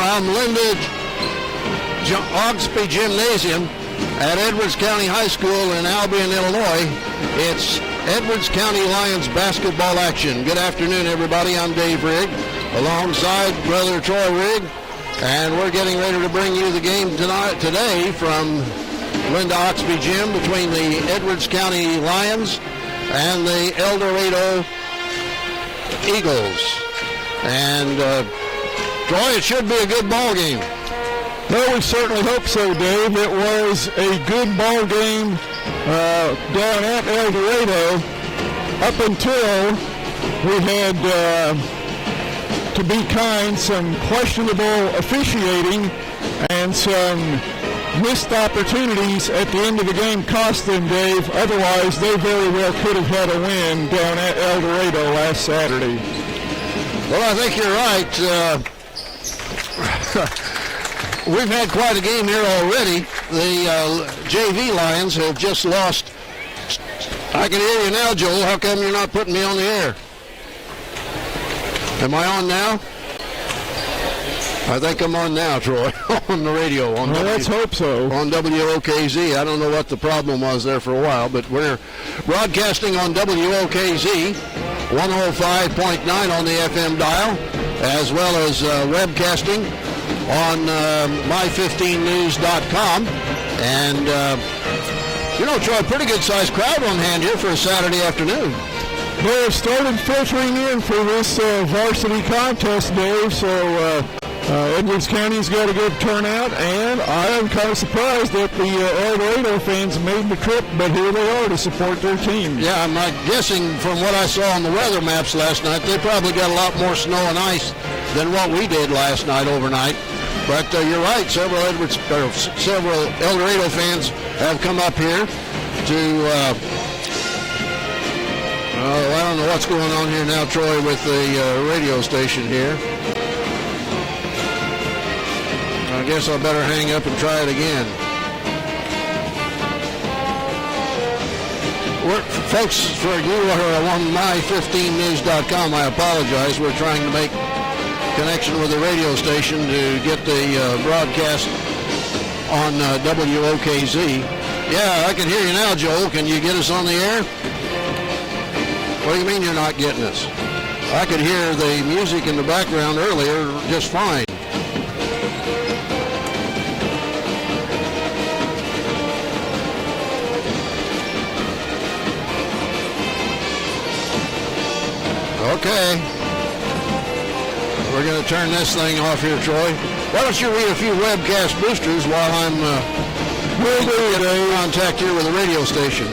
from Linda Oxby Gymnasium at Edwards County High School in Albion, Illinois. It's Edwards County Lions basketball action. Good afternoon, everybody. I'm Dave Rigg, alongside Brother Troy Rigg, and we're getting ready to bring you the game today from Linda Oxby Gym between the Edwards County Lions and the Eldorado Eagles. And Troy, it should be a good ball game. Well, we certainly hope so, Dave. It was a good ball game down at Eldorado up until we had, to be kind, some questionable officiating and some missed opportunities at the end of the game cost them, Dave. Otherwise, they very well could have had a win down at Eldorado last Saturday. Well, I think you're right. We've had quite a game here already. The JV Lions have just lost. I can hear you now, Joel. How come you're not putting me on the air? Am I on now? I think I'm on now, Troy, on the radio. Let's hope so. On WOKZ. I don't know what the problem was there for a while, but we're broadcasting on WOKZ 105.9 on the FM dial, as well as webcasting on my15news.com. And, Troy, pretty good-sized crowd on hand here for a Saturday afternoon. They have started filtering in for this varsity contest, Dave, so Edwards County's got a good turnout, and I am kind of surprised that the Eldorado fans made the trip, but here they are to support their team. Yeah, I'm guessing from what I saw on the weather maps last night, they probably got a lot more snow and ice than what we did last night overnight. But you're right, several Eldorado fans have come up here to, I don't know what's going on here now, Troy, with the radio station here. I guess I better hang up and try it again. Folks, for you who are on my15news.com, I apologize. We're trying to make connection with the radio station to get the broadcast on WOKZ. Yeah, I can hear you now, Joel. Can you get us on the air? What do you mean you're not getting us? I could hear the music in the background earlier just fine. Okay. We're going to turn this thing off here, Troy. Why don't you read a few webcast boosters while I'm in contact here with the radio station.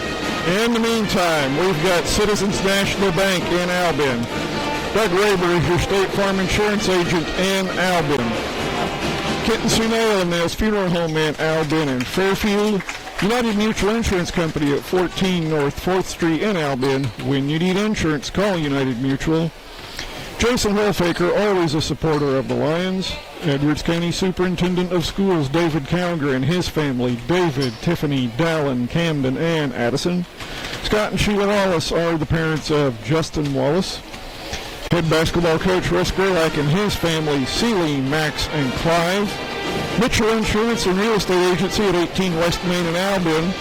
In the meantime, we've got Citizens National Bank in Albion. Doug Raber is your State Farm Insurance agent in Albion. Kitten Sunnail and Mills Funeral Home in Albion and Fairfield. United Mutual Insurance Company at 14 North 4th Street in Albion. When you need insurance, call United Mutual. Jason Wolfaker, always a supporter of the Lions. Edwards County Superintendent of Schools David Cowger and his family, David, Tiffany, Dallin, Camden, and Addison. Scott and Sheila Wallace are the parents of Justin Wallace. Head basketball coach Russ Gerlach and his family, Seeley, Max, and Clive. Mitchell Insurance and Real Estate Agency at 18 West Main in Albion.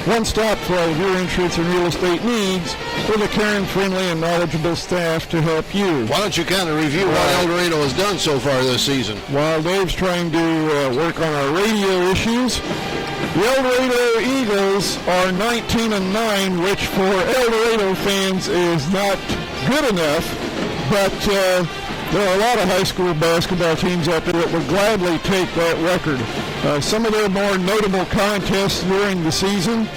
One stop for all of your insurance and real estate needs with a caring, friendly, and knowledgeable staff to help you. Why don't you kind of review what Eldorado has done so far this season? While Dave's trying to work on our radio issues, the Eldorado Eagles are 19-9, which for Eldorado fans is not good enough, but there are a lot of high school basketball teams out there that would gladly take that record. Some of their more notable contests during the season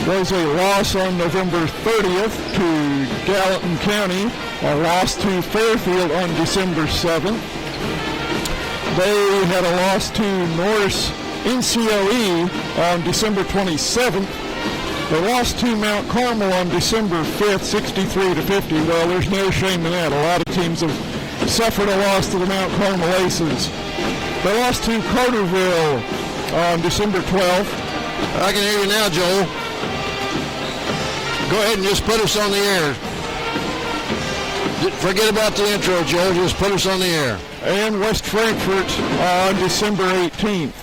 was a loss on November 30th to Gallatin County, a loss to Fairfield on December 7th. They had a loss to Norris NCLE on December 27th. They lost to Mount Carmel on December 5th, 63-50. Well, there's no shame in that. A lot of teams have suffered a loss to the Mount Carmel Aces. They lost to Carterville on December 12th. I can hear you now, Joel. Go ahead and just put us on the air. Forget about the intro, Joe. Just put us on the air. And West Frankfort on December 18th.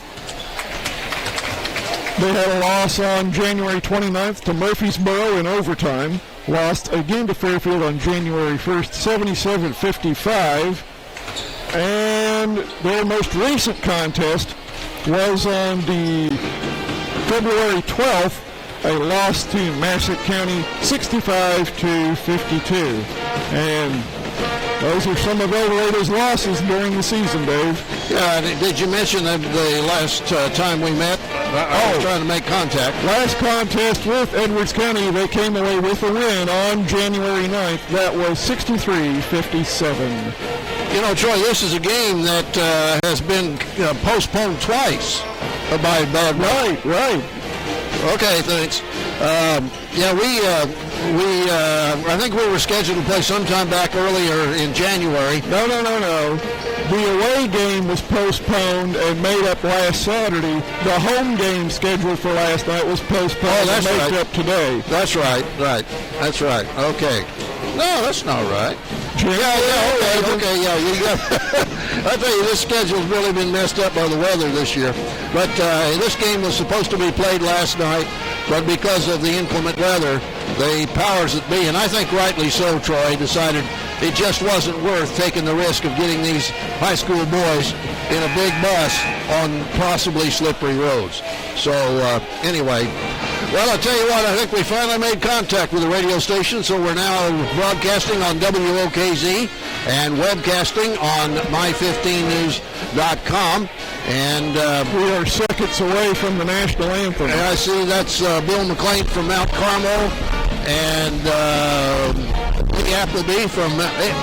They had a loss on January 29th to Murfreesboro in overtime. Lost again to Fairfield on January 1st, 77-55. And their most recent contest was on the February 12th, a loss to Massac County, 65-52. And those are some of Eldorado's losses during the season, Dave. Yeah, did you mention that the last time we met? I was trying to make contact. Last contest with Edwards County, they came away with a win on January 9th. That was 63-57. You know, Troy, this is a game that has been postponed twice by bad weather. Right. Okay, thanks. I think we were scheduled to play sometime back earlier in January. No. The away game was postponed and made up last Saturday. The home game scheduled for last night was postponed and made up today. That's right. That's right. Okay. No, that's not right. Okay. I tell you, this schedule's really been messed up by the weather this year. But this game was supposed to be played last night, but because of the inclement weather, the powers that be, and I think rightly so, Troy, decided it just wasn't worth taking the risk of getting these high school boys in a big bus on possibly slippery roads. So anyway, well, I'll tell you what, I think we finally made contact with the radio station, so we're now broadcasting on WOKZ and webcasting on my15news.com. And we are seconds away from the national anthem. And I see that's Bill McLean from Mount Carmel and Lee Appleby from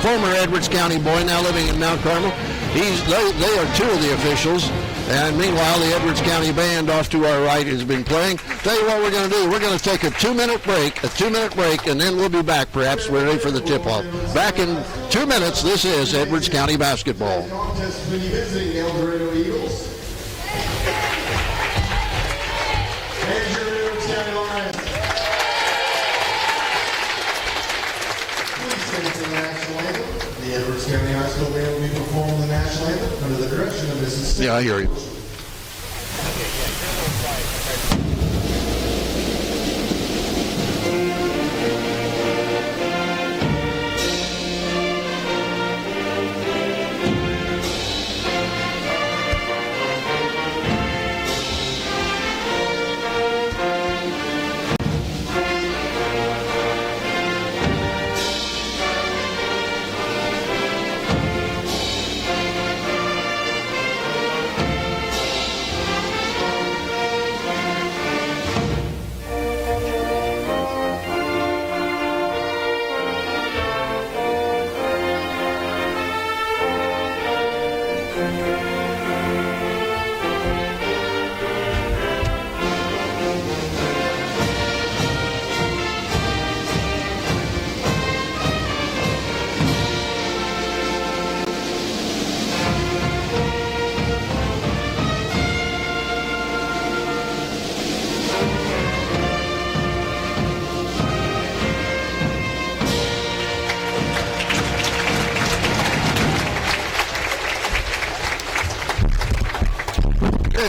former Edwards County boy, now living in Mount Carmel. They are two of the officials. And meanwhile, the Edwards County band off to our right has been playing. Tell you what we're going to do. We're going to take a two-minute break, and then we'll be back, perhaps. We're ready for the tip-off. Back in 2 minutes, this is Edwards County basketball. Contest committee visiting Eldorado Eagles. And your Edwards County Lions. Please stand for the national anthem. The Edwards County High School band will be performing the national anthem under the direction of Mrs. Yeah, I hear you.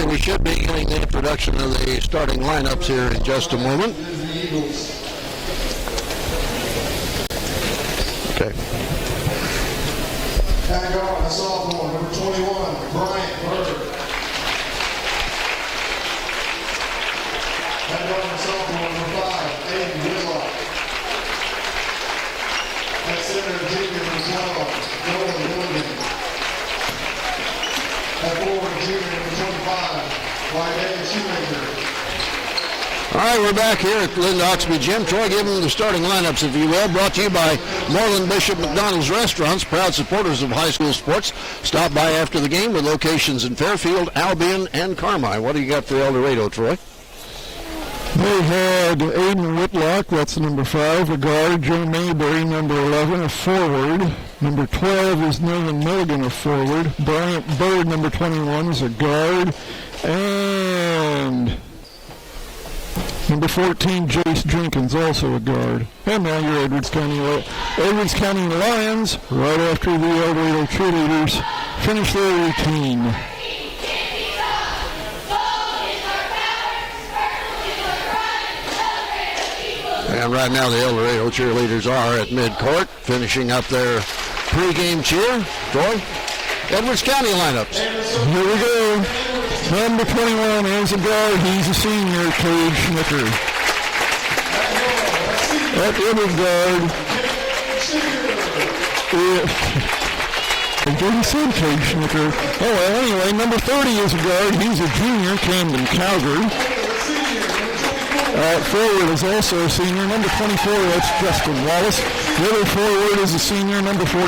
We should be getting the introduction of the starting lineups here in just a moment. Okay. Back on, a sophomore, number 21, Bryant Bird. Back on, a sophomore, number 5, Aiden Whitlock. At center, junior, number 12, Nolan Milligan. At forward, junior, number 25, Cade Schnicker. All right, we're back here at Linda Oxby Gym. Troy, give them the starting lineups, if you will. Brought to you by Moreland Bishop McDonald's Restaurants, proud supporters of high school sports. Stop by after the game with locations in Fairfield, Albion, and Carmine. What do you got for Eldorado, Troy? They had Aiden Whitlock, that's number 5, a guard. Joe Mayberry, number 11, a forward. Number 12 is Nolan Milligan, a forward. Bryant Bird, number 21, is a guard. And Number 14, Jace Jenkins, also a guard. And now your Edwards County Lions, right after the Eldorado cheerleaders finish their routine. And right now the Eldorado cheerleaders are at midcourt, finishing up their pregame cheer. Troy, Edwards County lineups. Here we go. Number 21 is a guard. He's a senior, Cade Schnicker. At the other guard, I didn't say Cade Schnicker. Oh, well, anyway, number 30 is a guard. He's a junior, Camden Cowger. Forward is also a senior. Number 24, that's Justin Wallace. The other forward is a senior, number 42,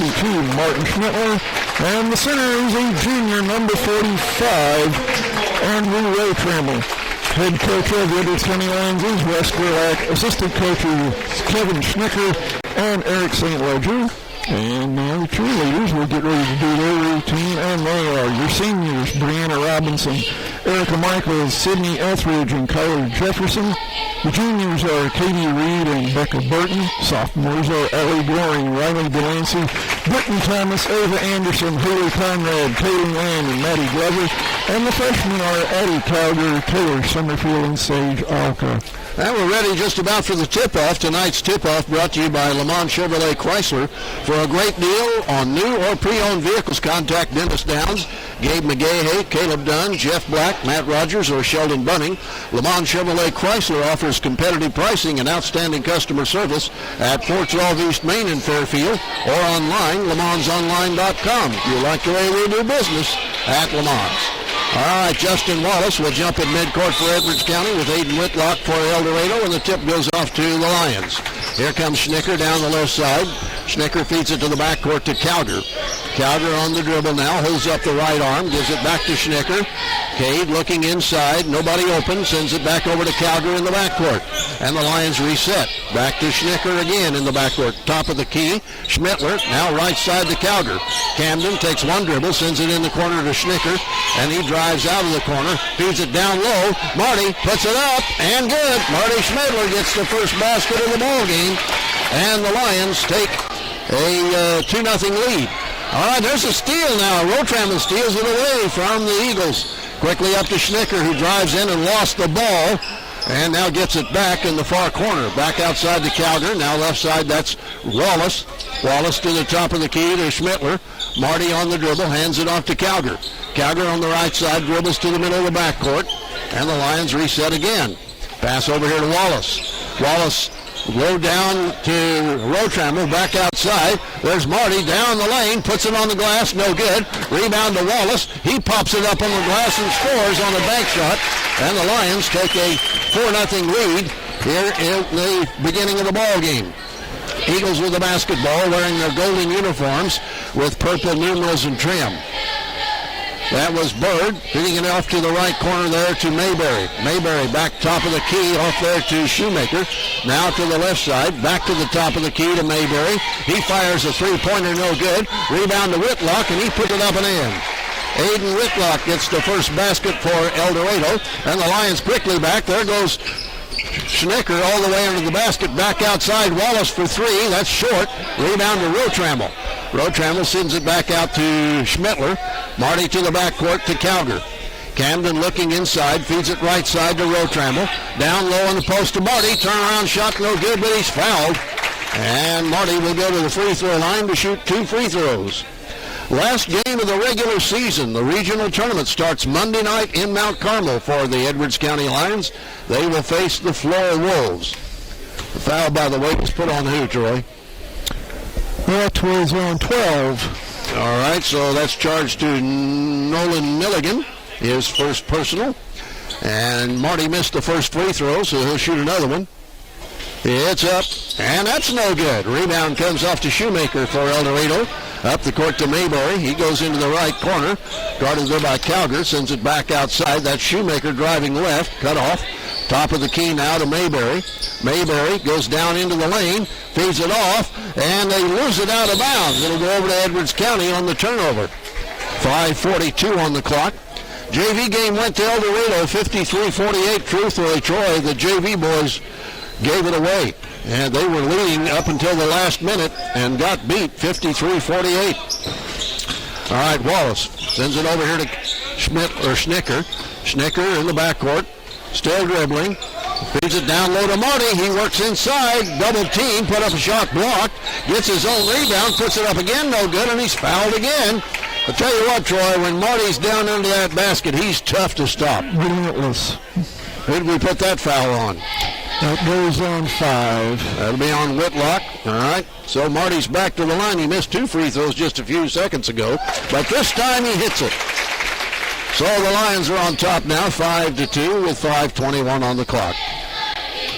Marty Schmittler. And the center is a junior, number 45, Andrew Rotramel. Head coach of the Edwards County Lions is Wes Gerlach. Assistant coaches Cade Schnicker and Eric St. Ledger. And now the cheerleaders will get ready to do their routine, and they are your seniors, Brianna Robinson, Erica Michaels, Sydney Etheridge, and Kyler Jefferson. The juniors are Katie Reed and Becca Burton. Sophomores are Ellie Goring, Riley Delancey, Britton Thomas, Ava Anderson, Haley Conrad, Kaylee Land, and Maddie Glover. And the freshmen are Addie Cowger, Taylor Summerfield, and Sage Alka. And we're ready just about for the tip-off. Tonight's tip-off brought to you by Lamont Chevrolet Chrysler. For a great deal on new or pre-owned vehicles, contact Dennis Downs, Gabe McGahey, Caleb Dunn, Jeff Black, Matt Rogers, or Sheldon Bunning. Lamont Chevrolet Chrysler offers competitive pricing and outstanding customer service at 412 East Main in Fairfield or online, LamontsOnline.com. If you like the way we do business at Lamont's. All right, Justin Wallace will jump at midcourt for Edwards County with Aiden Whitlock for Eldorado, and the tip goes off to the Lions. Here comes Schnicker down the left side. Schnicker feeds it to the backcourt to Cowger. Cowger on the dribble now, holds up the right arm, gives it back to Schnicker. Cade looking inside, nobody open, sends it back over to Cowger in the backcourt. And the Lions reset. Back to Schnicker again in the backcourt. Top of the key, Schmittler, now right side to Cowger. Camden takes one dribble, sends it in the corner to Schnicker, and he drives out of the corner, feeds it down low. Marty puts it up, and good. Marty Schmittler gets the first basket of the ball game, and the Lions take a 2-0 lead. All right, there's a steal now. Rotramel steals it away from the Eagles. Quickly up to Schnicker, who drives in and lost the ball, and now gets it back in the far corner. Back outside to Cowger. Now left side, that's Wallace. Wallace to the top of the key to Schmittler. Marty on the dribble, hands it off to Cowger. Cowger on the right side, dribbles to the middle of the backcourt, and the Lions reset again. Pass over here to Wallace. Wallace low down to Rotramel, back outside. There's Marty down the lane, puts it on the glass, no good. Rebound to Wallace. He pops it up on the glass and scores on a bank shot. And the Lions take a 4-0 lead here in the beginning of the ball game. Eagles with the basketball, wearing their golden uniforms with purple numerals and trim. That was Bird, hitting it off to the right corner there to Mayberry. Mayberry back top of the key, off there to Shoemaker. Now to the left side, back to the top of the key to Mayberry. He fires a three-pointer, no good. Rebound to Whitlock, and he put it up and in. Aiden Whitlock gets the first basket for Eldorado, and the Lions quickly back. There goes Schnicker all the way under the basket, back outside. Wallace for three, that's short. Rebound to Rotramel. Rotramel sends it back out to Schmittler. Marty to the backcourt to Cowger. Camden looking inside, feeds it right side to Rotramel. Down low on the post to Marty. Turnaround shot, no good, but he's fouled. And Marty will go to the free throw line to shoot 2 free throws. Last game of the regular season. The regional tournament starts Monday night in Mount Carmel for the Edwards County Lions. They will face the Flora Wolves. The foul, by the way, was put on who, Troy? That was on 12. All right, so that's charged to Nolan Milligan, his first personal. And Marty missed the first free throw, so he'll shoot another one. It's up, and that's no good. Rebound comes off to Shoemaker for Eldorado. Up the court to Mayberry. He goes into the right corner. Guarded there by Cowger. Sends it back outside. That's Shoemaker driving left. Cut off. Top of the key now to Mayberry. Mayberry goes down into the lane. Feeds it off. And they lose it out of bounds. It'll go over to Edwards County on the turnover. 5:42 on the clock. JV game went to Eldorado 53-48. Truthfully, Troy, the JV boys gave it away. And they were leading up until the last minute and got beat 53-48. All right, Wallace sends it over here to Schnicker. Schnicker in the backcourt, still dribbling. Feeds it down low to Marty. He works inside, double team, put up a shot blocked, gets his own rebound, puts it up again, no good, and he's fouled again. I'll tell you what, Troy, when Marty's down under that basket, he's tough to stop. Relentless. Who did we put that foul on? That goes on 5. That'll be on Whitlock. All right. So Marty's back to the line. He missed 2 free throws just a few seconds ago, but this time he hits it. So the Lions are on top now, 5-2 with 5:21 on the clock.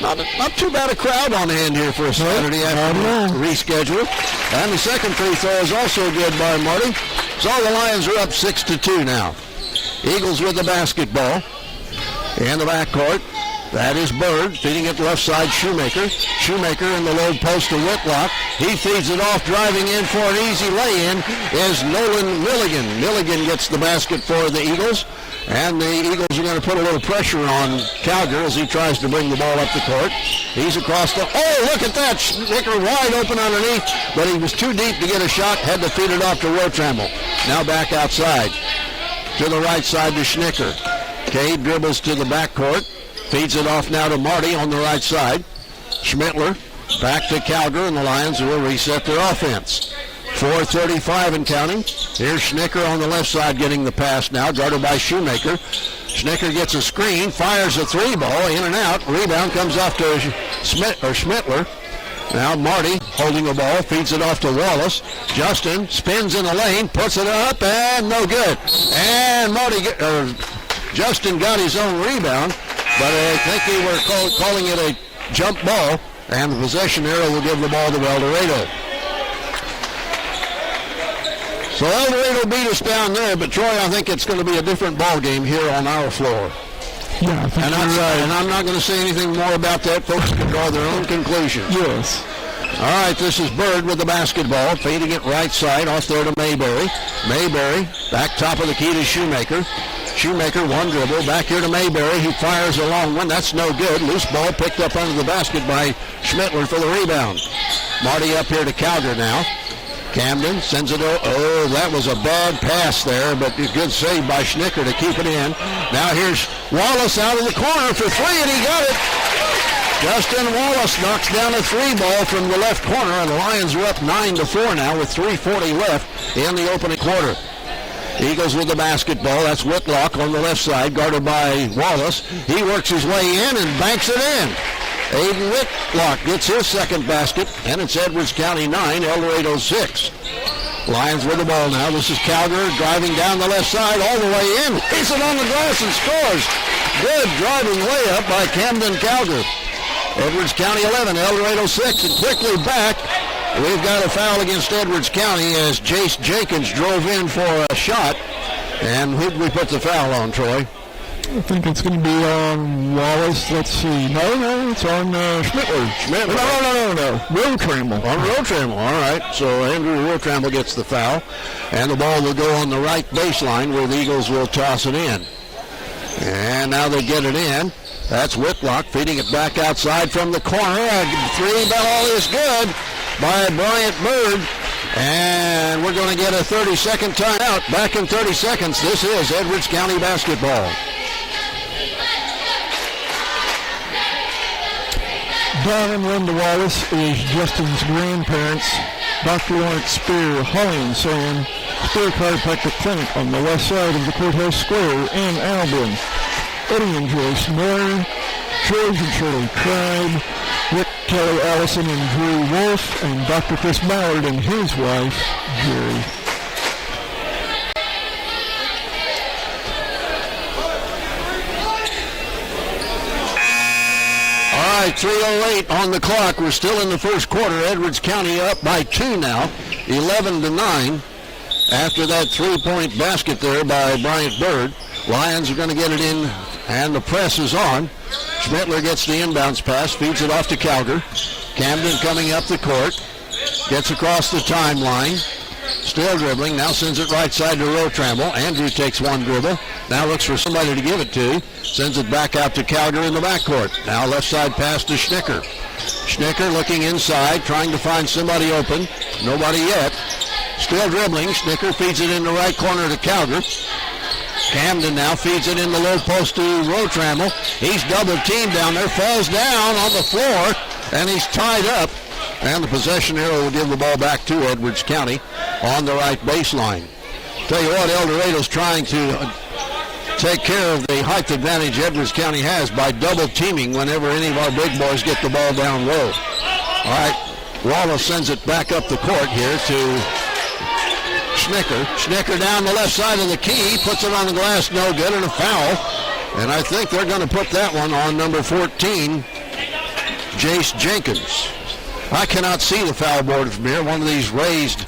Not too bad a crowd on hand here for a Saturday afternoon reschedule. And the second free throw is also good by Marty. So the Lions are up 6-2 now. Eagles with the basketball in the backcourt. That is Bird feeding it left side Shoemaker. Shoemaker in the low post to Whitlock. He feeds it off, driving in for an easy lay-in is Nolan Milligan. Milligan gets the basket for the Eagles. And the Eagles are going to put a little pressure on Cowger as he tries to bring the ball up the court. He's across the... Oh, look at that! Schnicker wide open underneath, but he was too deep to get a shot. Had to feed it off to Rotramel. Now back outside. To the right side to Schnicker. Cade dribbles to the backcourt. Feeds it off now to Marty on the right side. Schmittler back to Cowger, and the Lions will reset their offense. 4:35 and counting. Here's Schnicker on the left side getting the pass now, guarded by Shoemaker. Schnicker gets a screen, fires a 3-ball, in and out. Rebound comes off to Schmittler. Now Marty holding the ball, feeds it off to Wallace. Justin spins in the lane, puts it up, and no good. And Justin got his own rebound, but I think they were calling it a jump ball, and the possession arrow will give the ball to Eldorado. So Eldorado beat us down there, but Troy, I think it's going to be a different ball game here on our floor. Yeah, I think and I'm not going to say anything more about that. Folks can draw their own conclusions. Yes. All right, this is Bird with the basketball, feeding it right side, off there to Mayberry. Mayberry, back top of the key to Shoemaker. Shoemaker, one dribble, back here to Mayberry. He fires a long one. That's no good. Loose ball picked up under the basket by Schmittler for the rebound. Marty up here to Cowger now. Camden sends it over. Oh, that was a bad pass there, but a good save by Schnicker to keep it in. Now here's Wallace out of the corner for 3, and he got it. Justin Wallace knocks down a 3-ball from the left corner, and the Lions are up 9-4 now with 3:40 left in the opening quarter. Eagles with the basketball. That's Whitlock on the left side, guarded by Wallace. He works his way in and banks it in. Aiden Whitlock gets his second basket, and it's Edwards County 9, Eldorado 6. Lions with the ball now. This is Cowger driving down the left side all the way in. Hits it on the glass and scores. Good driving layup by Camden Cowger. Edwards County 11, Eldorado 6, and quickly back. We've got a foul against Edwards County as Jace Jenkins drove in for a shot. And who did we put the foul on, Troy? I think it's going to be on Wallace. Let's see. No, it's on Schmittler. No. Rotramel. On Rotramel, all right. So Andrew Rotramel gets the foul. And the ball will go on the right baseline where the Eagles will toss it in. And now they get it in. That's Whitlock feeding it back outside from the corner. A 3-ball is good by Bryant Bird. And we're going to get a 30-second timeout. Back in 30 seconds, this is Edwards County basketball. Don and Linda Wallace is Justin's grandparents. Dr. Lawrence Spear Holly saying Spear Chiropractic Clinic on the west side of the Courthouse Square in Albion. Eddie and Joyce Miller, George and Shirley Tribe, Rick, Kelly, Allison, and Drew Wolf, and Dr. Chris Ballard and his wife, Jerry. All right, 3:08 on the clock. We're still in the first quarter. Edwards County up by 2 now, 11-9. After that 3-point basket there by Bryant Bird, Lions are going to get it in, and the press is on. Schmittler gets the inbounds pass, feeds it off to Cowger. Camden coming up the court, gets across the timeline, still dribbling, now sends it right side to Rotramel. Andrew takes one dribble, Now looks for somebody to give it to. Sends it back out to Cowger in the backcourt. Now left side pass to Schnicker. Schnicker looking inside, trying to find somebody open. Nobody yet. Still dribbling. Schnicker feeds it in the right corner to Cowger. Camden now feeds it in the low post to Rotramel. He's double teamed down there, falls down on the floor, and he's tied up. And the possession arrow will give the ball back to Edwards County on the right baseline. Tell you what, Eldorado's trying to take care of the height advantage Edwards County has by double teaming whenever any of our big boys get the ball down low. All right, Wallace sends it back up the court here to Schnicker. Schnicker down the left side of the key, puts it on the glass, no good, and a foul. And I think they're going to put that one on number 14, Jace Jenkins. I cannot see the foul board from here. One of these raised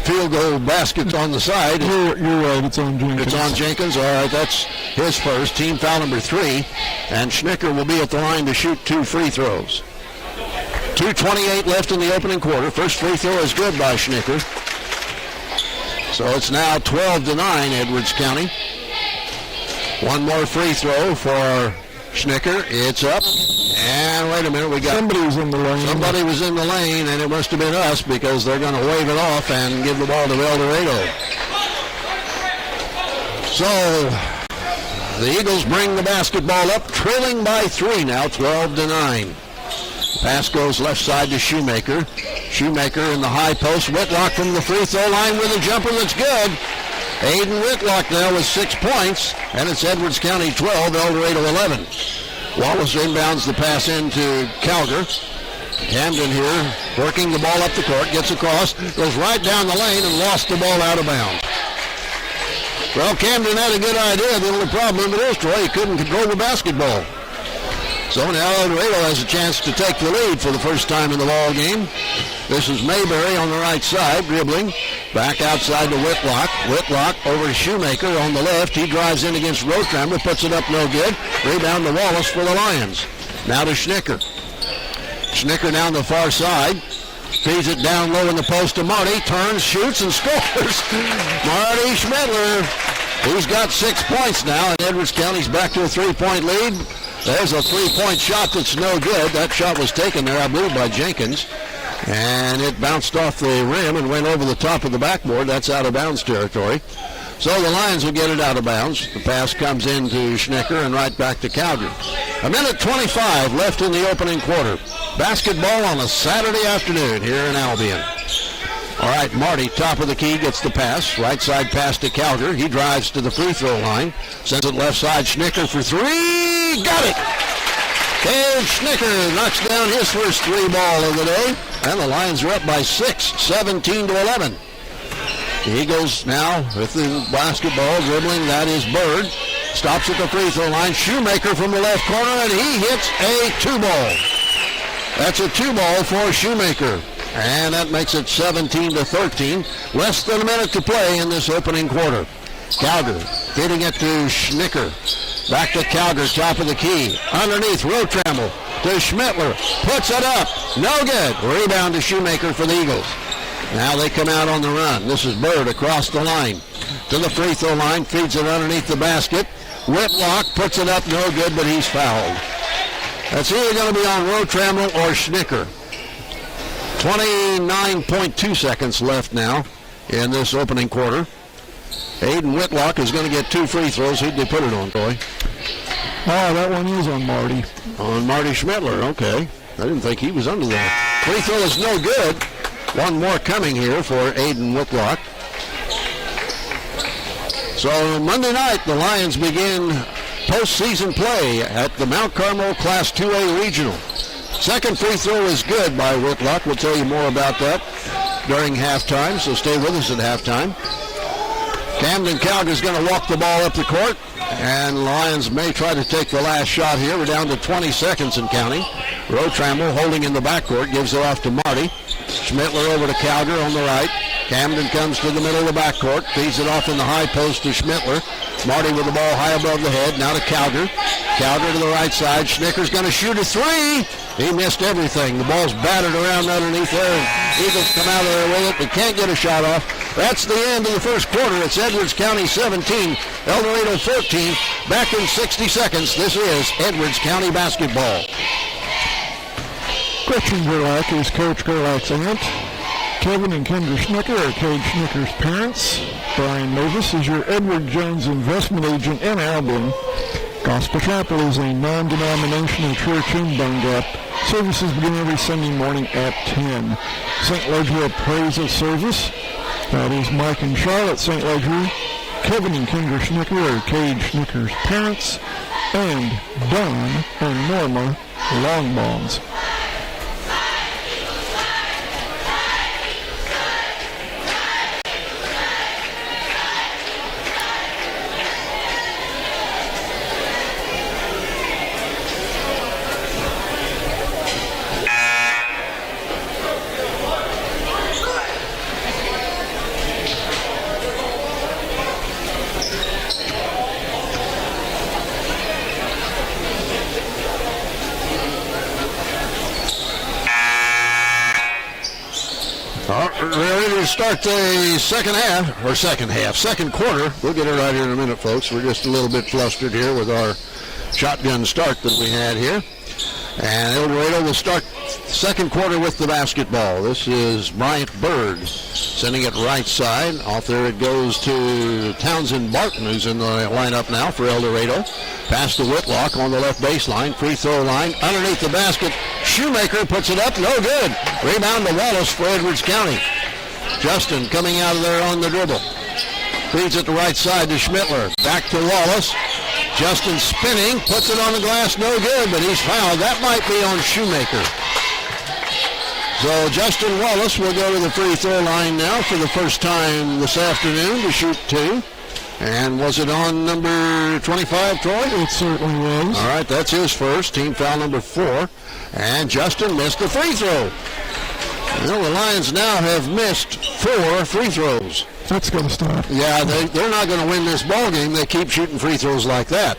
field goal baskets on the side. You're right, it's on Jenkins. It's on Jenkins. All right, that's his first. Team foul number 3. And Schnicker will be at the line to shoot 2 free throws. 2:28 left in the opening quarter. First free throw is good by Schnicker. So it's now 12-9, Edwards County. One more free throw for Schnicker. It's up. And wait a minute, we got somebody was in the lane. Somebody was in the lane, and it must have been us because they're going to wave it off and give the ball to Eldorado. So the Eagles bring the basketball up, trailing by 3 now, 12-9. Pass goes left side to Shoemaker. Shoemaker in the high post. Whitlock from the free throw line with a jumper that's good. Aiden Whitlock now with 6 points, and it's Edwards County 12, Eldorado 11. Wallace inbounds the pass into Cowger. Camden here working the ball up the court, gets across, goes right down the lane and lost the ball out of bounds. Well, Camden had a good idea. The only problem is, Troy, he couldn't control the basketball. So now Eldorado has a chance to take the lead for the first time in the ball game. This is Mayberry on the right side, dribbling. Back outside to Whitlock. Whitlock over to Shoemaker on the left. He drives in against Rotramel, puts it up no good. Rebound to Wallace for the Lions. Now to Schnicker. Schnicker down the far side. Feeds it down low in the post to Marty. Turns, shoots, and scores. Marty Schmittler. He's got 6 points now, and Edwards County's back to a 3-point lead. There's a 3-point shot that's no good. That shot was taken there, I believe, by Jenkins. And it bounced off the rim and went over the top of the backboard. That's out of bounds territory. So the Lions will get it out of bounds. The pass comes into Schnicker and right back to Cowger. 1:25 left in the opening quarter. Basketball on a Saturday afternoon here in Albion. All right, Marty, top of the key, gets the pass. Right side pass to Cowger. He drives to the free throw line. Sends it left side. Schnicker for 3. Got it! Cade Schnicker knocks down his first 3 ball of the day. And the Lions are up by 6, 17-11. The Eagles now with the basketball dribbling. That is Bird. Stops at the free throw line. Shoemaker from the left corner, and he hits a 2-ball. That's a 2-ball for Shoemaker. And that makes it 17-13. Less than a minute to play in this opening quarter. Cowger hitting it to Schnicker. Back to Cowger, top of the key. Underneath, Rotramel to Schmittler. Puts it up. No good. Rebound to Shoemaker for the Eagles. Now they come out on the run. This is Bird across the line. To the free throw line. Feeds it underneath the basket. Whitlock puts it up. No good, but he's fouled. That's either going to be on Rotramel or Schnicker. 29.2 seconds left now in this opening quarter. Aiden Whitlock is going to get 2 free throws. Who'd they put it on, Troy? Oh, that one is on Marty. On Marty Schmittler, okay. I didn't think he was under that. Free throw is no good. One more coming here for Aiden Whitlock. So Monday night, the Lions begin postseason play at the Mount Carmel Class 2A Regional. Second free throw is good by Whitlock. We'll tell you more about that during halftime, so stay with us at halftime. Camden Cowger is going to walk the ball up the court, and Lions may try to take the last shot here. We're down to 20 seconds and counting. Rotramel holding in the backcourt, gives it off to Marty. Schmittler over to Cowger on the right. Camden comes to the middle of the backcourt, feeds it off in the high post to Schmittler. Marty with the ball high above the head, now to Cowger. Cowger to the right side. Schnicker's going to shoot a 3. He missed everything. The ball's battered around underneath there. Eagles come out of there with it, but can't get a shot off. That's the end of the first quarter. It's Edwards County 17, Eldorado 14. Back in 60 seconds. This is Edwards County basketball. Gretchen Gerlach is Coach Gerlach's aunt. Kevin and Kendra Schnicker are Cade Schnicker's parents. Brian Mavis is your Edward Jones investment agent in Albion. Gospel Chapel is a non-denominational church in Bone Gap. Services begin every Sunday morning at 10. St. Ledger Appraisal Service. That is Mike and Charlotte St. Ledger. Kevin and Kendra Schnicker are Cade Schnicker's parents. And Don and Norma Longbombs. Ready to start the second quarter. We'll get it right here in a minute, folks. We're just a little bit flustered here with our shotgun start that we had here. And Eldorado will start second quarter with the basketball. This is Bryant Bird sending it right side. Off there it goes to Townsend Barton, who's in the lineup now for Eldorado. Pass to Whitlock on the left baseline. Free throw line. Underneath the basket. Shoemaker puts it up. No good. Rebound to Wallace for Edwards County. Justin coming out of there on the dribble. Feeds it to right side to Schmittler. Back to Wallace. Justin spinning. Puts it on the glass. No good, but he's fouled. That might be on Shoemaker. So Justin Wallace will go to the free throw line now for the first time this afternoon to shoot two. And was it on number 25, Troy? It certainly was. All right, that's his first. Team foul number 4. And Justin missed the free throw. Well, the Lions now have missed 4 free throws. That's going to stop. Yeah, they're not going to win this ball game. They keep shooting free throws like that.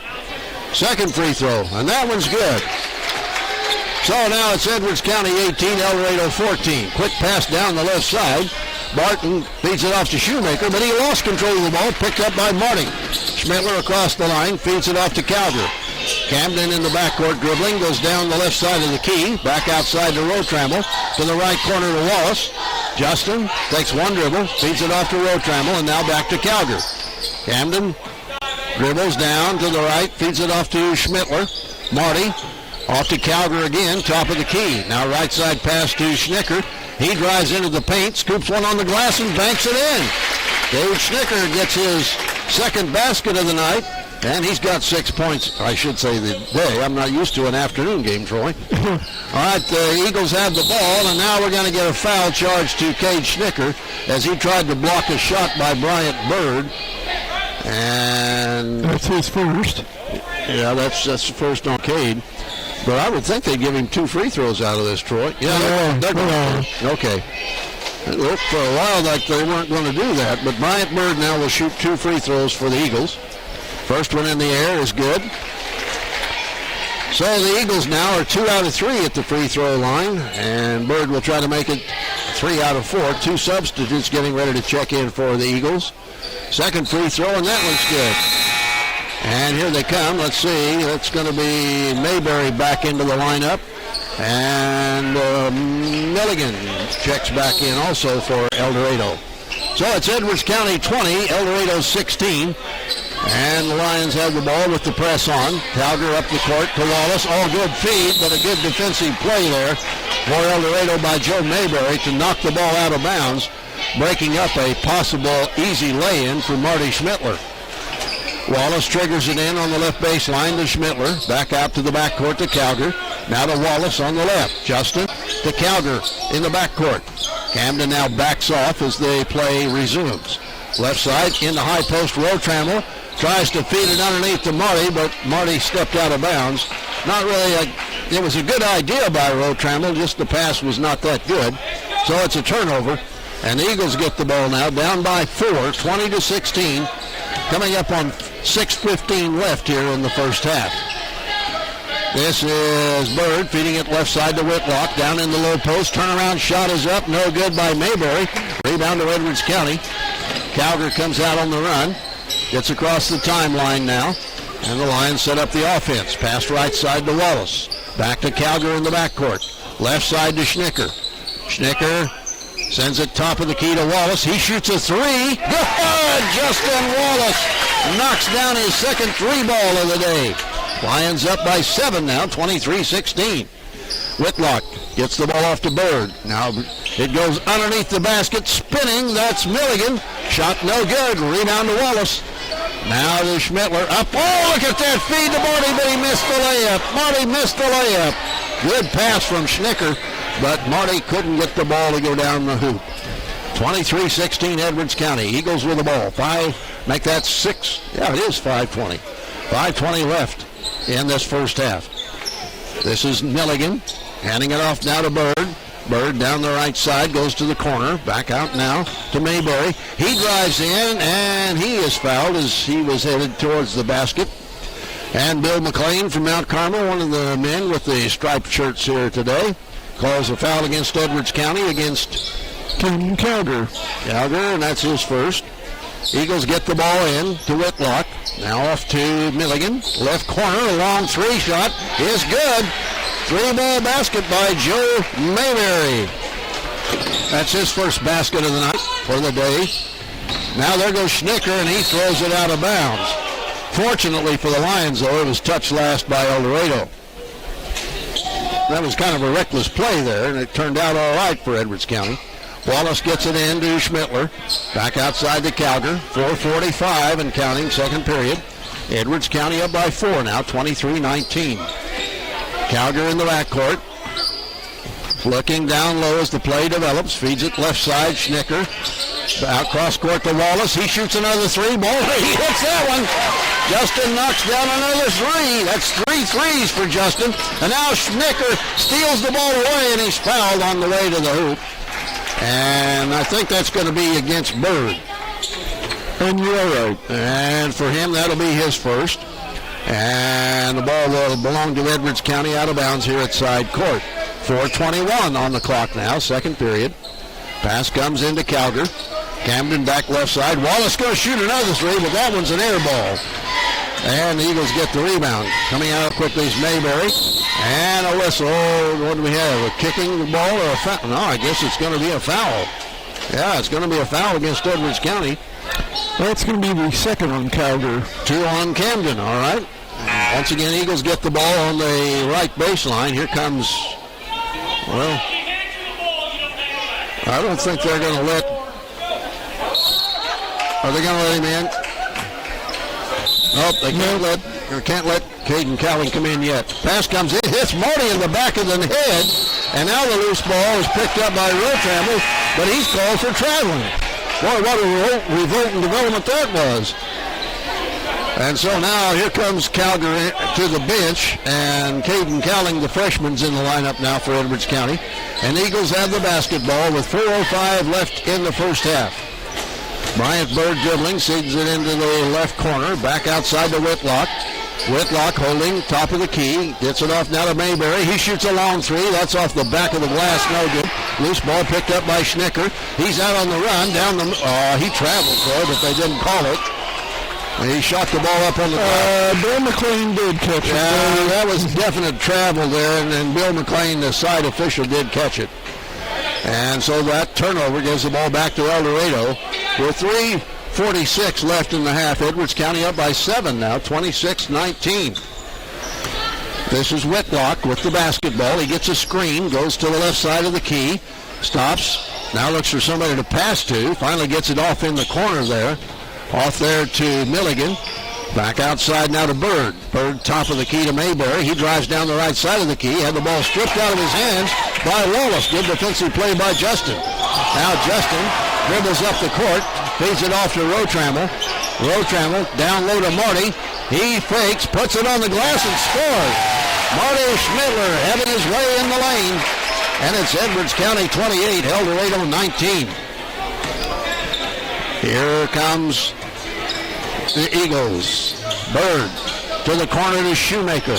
Second free throw, and that one's good. So now it's Edwards County 18, Eldorado 14. Quick pass down the left side. Barton feeds it off to Shoemaker, but he lost control of the ball, picked up by Marty. Schmittler across the line, feeds it off to Cowger. Camden in the backcourt dribbling, goes down the left side of the key, back outside to Rotramel, to the right corner to Wallace. Justin takes one dribble, feeds it off to Rotramel, and now back to Cowger. Camden dribbles down to the right, feeds it off to Schmittler. Marty off to Cowger again, top of the key. Now right side pass to Schnicker. He drives into the paint, scoops one on the glass, and banks it in. Cade Schnicker gets his second basket of the night, and he's got 6 points, I should say, the day. I'm not used to an afternoon game, Troy. All right, the Eagles have the ball, and now we're going to get a foul charge to Cade Schnicker as he tried to block a shot by Bryant Bird. And that's his first. Yeah, that's the first on Cade. But I would think they'd give him 2 free throws out of this, Troy. Yeah, they're going to. Okay. It looked for a while like they weren't going to do that, but Bryant Bird now will shoot 2 free throws for the Eagles. First one in the air is good. So the Eagles now are 2 out of 3 at the free throw line, and Bird will try to make it 3 out of 4. 2 substitutes getting ready to check in for the Eagles. Second free throw, and that one's good. And here they come. Let's see. That's going to be Mayberry back into the lineup. And Milligan checks back in also for Eldorado. So it's Edwards County 20, Eldorado 16. And the Lions have the ball with the press on. Cowger up the court to Wallace. All good feed, but a good defensive play there for Eldorado by Joe Mayberry to knock the ball out of bounds, breaking up a possible easy lay-in for Marty Schmittler. Wallace triggers it in on the left baseline to Schmittler. Back out to the backcourt to Cowger. Now to Wallace on the left. Justin to Cowger in the backcourt. Camden now backs off as the play resumes. Left side in the high post. Rotramel tries to feed it underneath to Marty, but Marty stepped out of bounds. Not really it was a good idea by Rotramel, just the pass was not that good. So it's a turnover, and the Eagles get the ball now, down by 4, 20-16, coming up on 6:15 left here in the first half. This is Bird feeding it left side to Whitlock. Down in the low post. Turnaround shot is up. No good by Mayberry. Rebound to Edwards County. Cowger comes out on the run. Gets across the timeline now. And the Lions set up the offense. Pass right side to Wallace. Back to Cowger in the backcourt. Left side to Schnicker. Schnicker sends it top of the key to Wallace. He shoots a three. Good! Justin Wallace knocks down his second three ball of the day. Lions up by 7 now, 23-16. Whitlock gets the ball off to Bird. Now it goes underneath the basket, spinning. That's Milligan. Shot no good. Rebound to Wallace. Now to Schmittler. Up. Oh, look at that feed to Marty, but he missed the layup. Marty missed the layup. Good pass from Schnicker, but Marty couldn't get the ball to go down the hoop. 23-16 Edwards County. Eagles with the ball. Make that 6. Yeah, it is 5:20. 5:20 left in this first half. This is Milligan handing it off now to Bird. Bird down the right side, goes to the corner. Back out now to Mayberry. He drives in, and he is fouled as he was headed towards the basket. And Bill McLean from Mount Carmel, one of the men with the striped shirts here today, calls a foul against Edwards County against Camden Cowger. Cowger, and that's his first. Eagles get the ball in to Whitlock. Now off to Milligan. Left corner, a long three shot is good. Three-ball basket by Joe Mayberry. That's his first basket of the night for the day. Now there goes Schnicker, and he throws it out of bounds. Fortunately for the Lions, though, it was touched last by Eldorado. That was kind of a reckless play there, and it turned out all right for Edwards County. Wallace gets it in to Schmittler. Back outside to Cowger. 4:45 and counting, second period. Edwards County up by 4 now, 23-19. Cowger in the backcourt. Looking down low as the play develops. Feeds it left side, Schnicker. Out cross court to Wallace. He shoots another three ball. He hits that one. Justin knocks down another three. That's 3 threes for Justin. And now Schnicker steals the ball away, and he's fouled on the way to the hoop. And I think that's going to be against Bird. And you're right. And for him, that'll be his first. And the ball will belong to Edwards County out of bounds here at side court. 4:21 on the clock now, second period. Pass comes into Cowger. Camden back left side. Wallace going to shoot another three, but that one's an air ball. And the Eagles get the rebound. Coming out quickly is Mayberry. And a whistle. What do we have? A kicking the ball or a foul? No, I guess it's going to be a foul. Yeah, it's going to be a foul against Edwards County. That's going to be the second on Cowger. 2 on Camden, all right. Once again, Eagles get the ball on the right baseline. Here comes, well, I don't think they're going to let, are they going to let him in? Nope, they can't let Caden Cowling come in yet. Pass comes in, hits Marty in the back of the head, and now the loose ball is picked up by Rotramel, but he's called for traveling. Boy, what a revolting development that was. And so now here comes Cowger to the bench, and Caden Cowling, the freshman's in the lineup now for Edwards County. And Eagles have the basketball with 4:05 left in the first half. Bryant Bird dribbling, sends it into the left corner, back outside to Whitlock. Whitlock holding top of the key, gets it off now to Mayberry. He shoots a long three, that's off the back of the glass, no good. Loose ball picked up by Schnicker. He's out on the run, down the, he traveled for it, but they didn't call it. He shot the ball up on the Bill McLean did catch it. Yeah, that was definite travel there, and then Bill McLean, the side official, did catch it. And so that turnover gives the ball back to Eldorado. With 3:46 left in the half, Edwards County up by 7 now, 26-19. This is Whitlock with the basketball. He gets a screen, goes to the left side of the key, stops, now looks for somebody to pass to, finally gets it off in the corner there. Off there to Milligan. Back outside now to Bird. Bird top of the key to Mayberry. He drives down the right side of the key. Had the ball stripped out of his hands by Wallace. Good defensive play by Justin. Now Justin dribbles up the court. Feeds it off to Rotramel. Rotramel down low to Marty. He fakes, puts it on the glass and scores. Marty Schmittler having his way in the lane. And it's Edwards County 28, Eldorado 19. Here comes the Eagles. Bird to the corner to Shoemaker.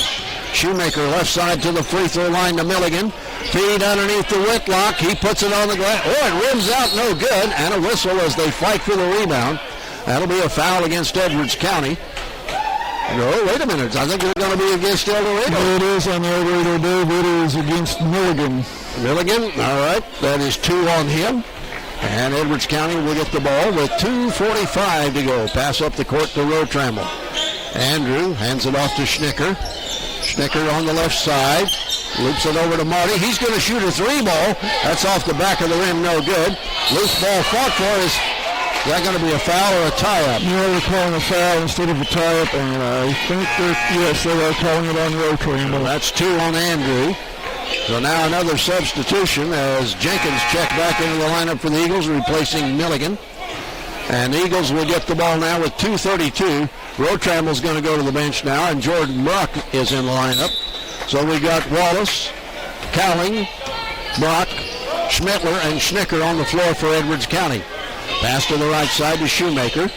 Shoemaker left side to the free throw line to Milligan. Feed underneath the Whitlock. He puts it on the glass. Oh, it rims out, no good. And a whistle as they fight for the rebound. That'll be a foul against Edwards County. No, wait a minute. I think it's going to be against Eldorado. No, it is on Eldorado, Dave. It is against Milligan. Milligan, all right. That is 2 on him. And Edwards County will get the ball with 2:45 to go. Pass up the court to Rotramel. Andrew hands it off to Schnicker. Schnicker on the left side. Loops it over to Marty. He's going to shoot a 3-ball. That's off the back of the rim, no good. Loose ball fought for. Is that going to be a foul or a tie-up? No, they're calling a foul instead of a tie-up, and I think yes, they are calling it on Rotramel. That's 2 on Andrew. So now another substitution as Jenkins checked back into the lineup for the Eagles, replacing Milligan. And the Eagles will get the ball now with 2:32. Rotramel's going to go to the bench now, and Jordan Brock is in the lineup. So we got Wallace, Cowling, Brock, Schmittler, and Schnicker on the floor for Edwards County. Pass to the right side to Shoemaker.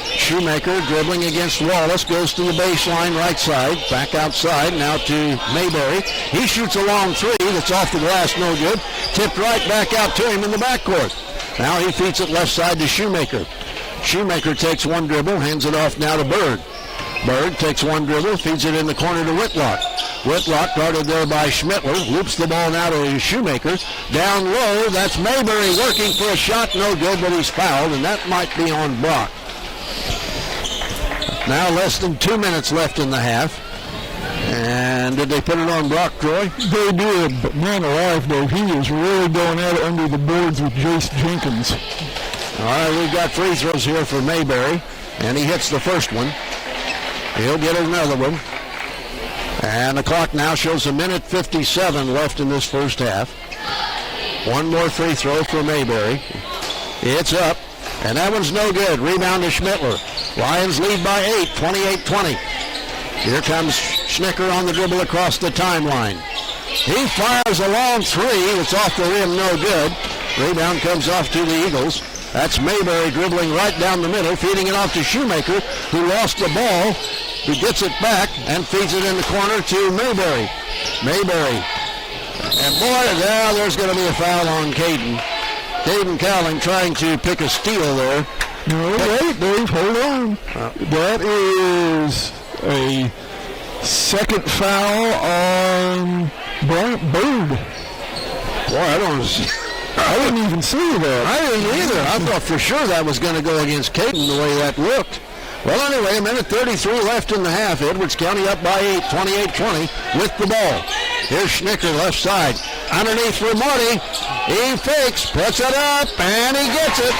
Shoemaker dribbling against Wallace, goes to the baseline right side, back outside, now to Mayberry. He shoots a long 3 that's off the glass, no good. Tipped right back out to him in the backcourt. Now he feeds it left side to Shoemaker. Shoemaker takes one dribble, hands it off now to Bird. Bird takes one dribble, feeds it in the corner to Whitlock. Whitlock guarded there by Schmittler, loops the ball now to Shoemaker. Down low, that's Mayberry working for a shot, no good, but he's fouled, and that might be on Brock. Now less than 2 minutes left in the half. And did they put it on Brock, Troy? They did, but man alive, though, he is really going at it under the boards with Jace Jenkins. All right, we've got free throws here for Mayberry, and he hits the first one. He'll get another one. And the clock now shows 1:57 left in this first half. One more free throw for Mayberry. It's up, and that one's no good. Rebound to Schmittler. Lions lead by 8, 28-20. Here comes Schnicker on the dribble across the timeline. He fires a long 3. It's off the rim, no good. Rebound comes off to the Eagles. That's Mayberry dribbling right down the middle, feeding it off to Shoemaker, who lost the ball. He gets it back and feeds it in the corner to Mayberry. Mayberry. And boy, now there's going to be a foul on Caden. Caden Cowling trying to pick a steal there. No, wait, Dave, hold on. That is a second foul on Bird. Boy, I didn't even see that. I didn't either. I thought for sure that was going to go against Caden the way that looked. Well, anyway, 1:33 left in the half. Edwards County up by 8, 28-20 with the ball. Here's Schnicker left side. Underneath for Marty. He fakes, puts it up, and he gets it.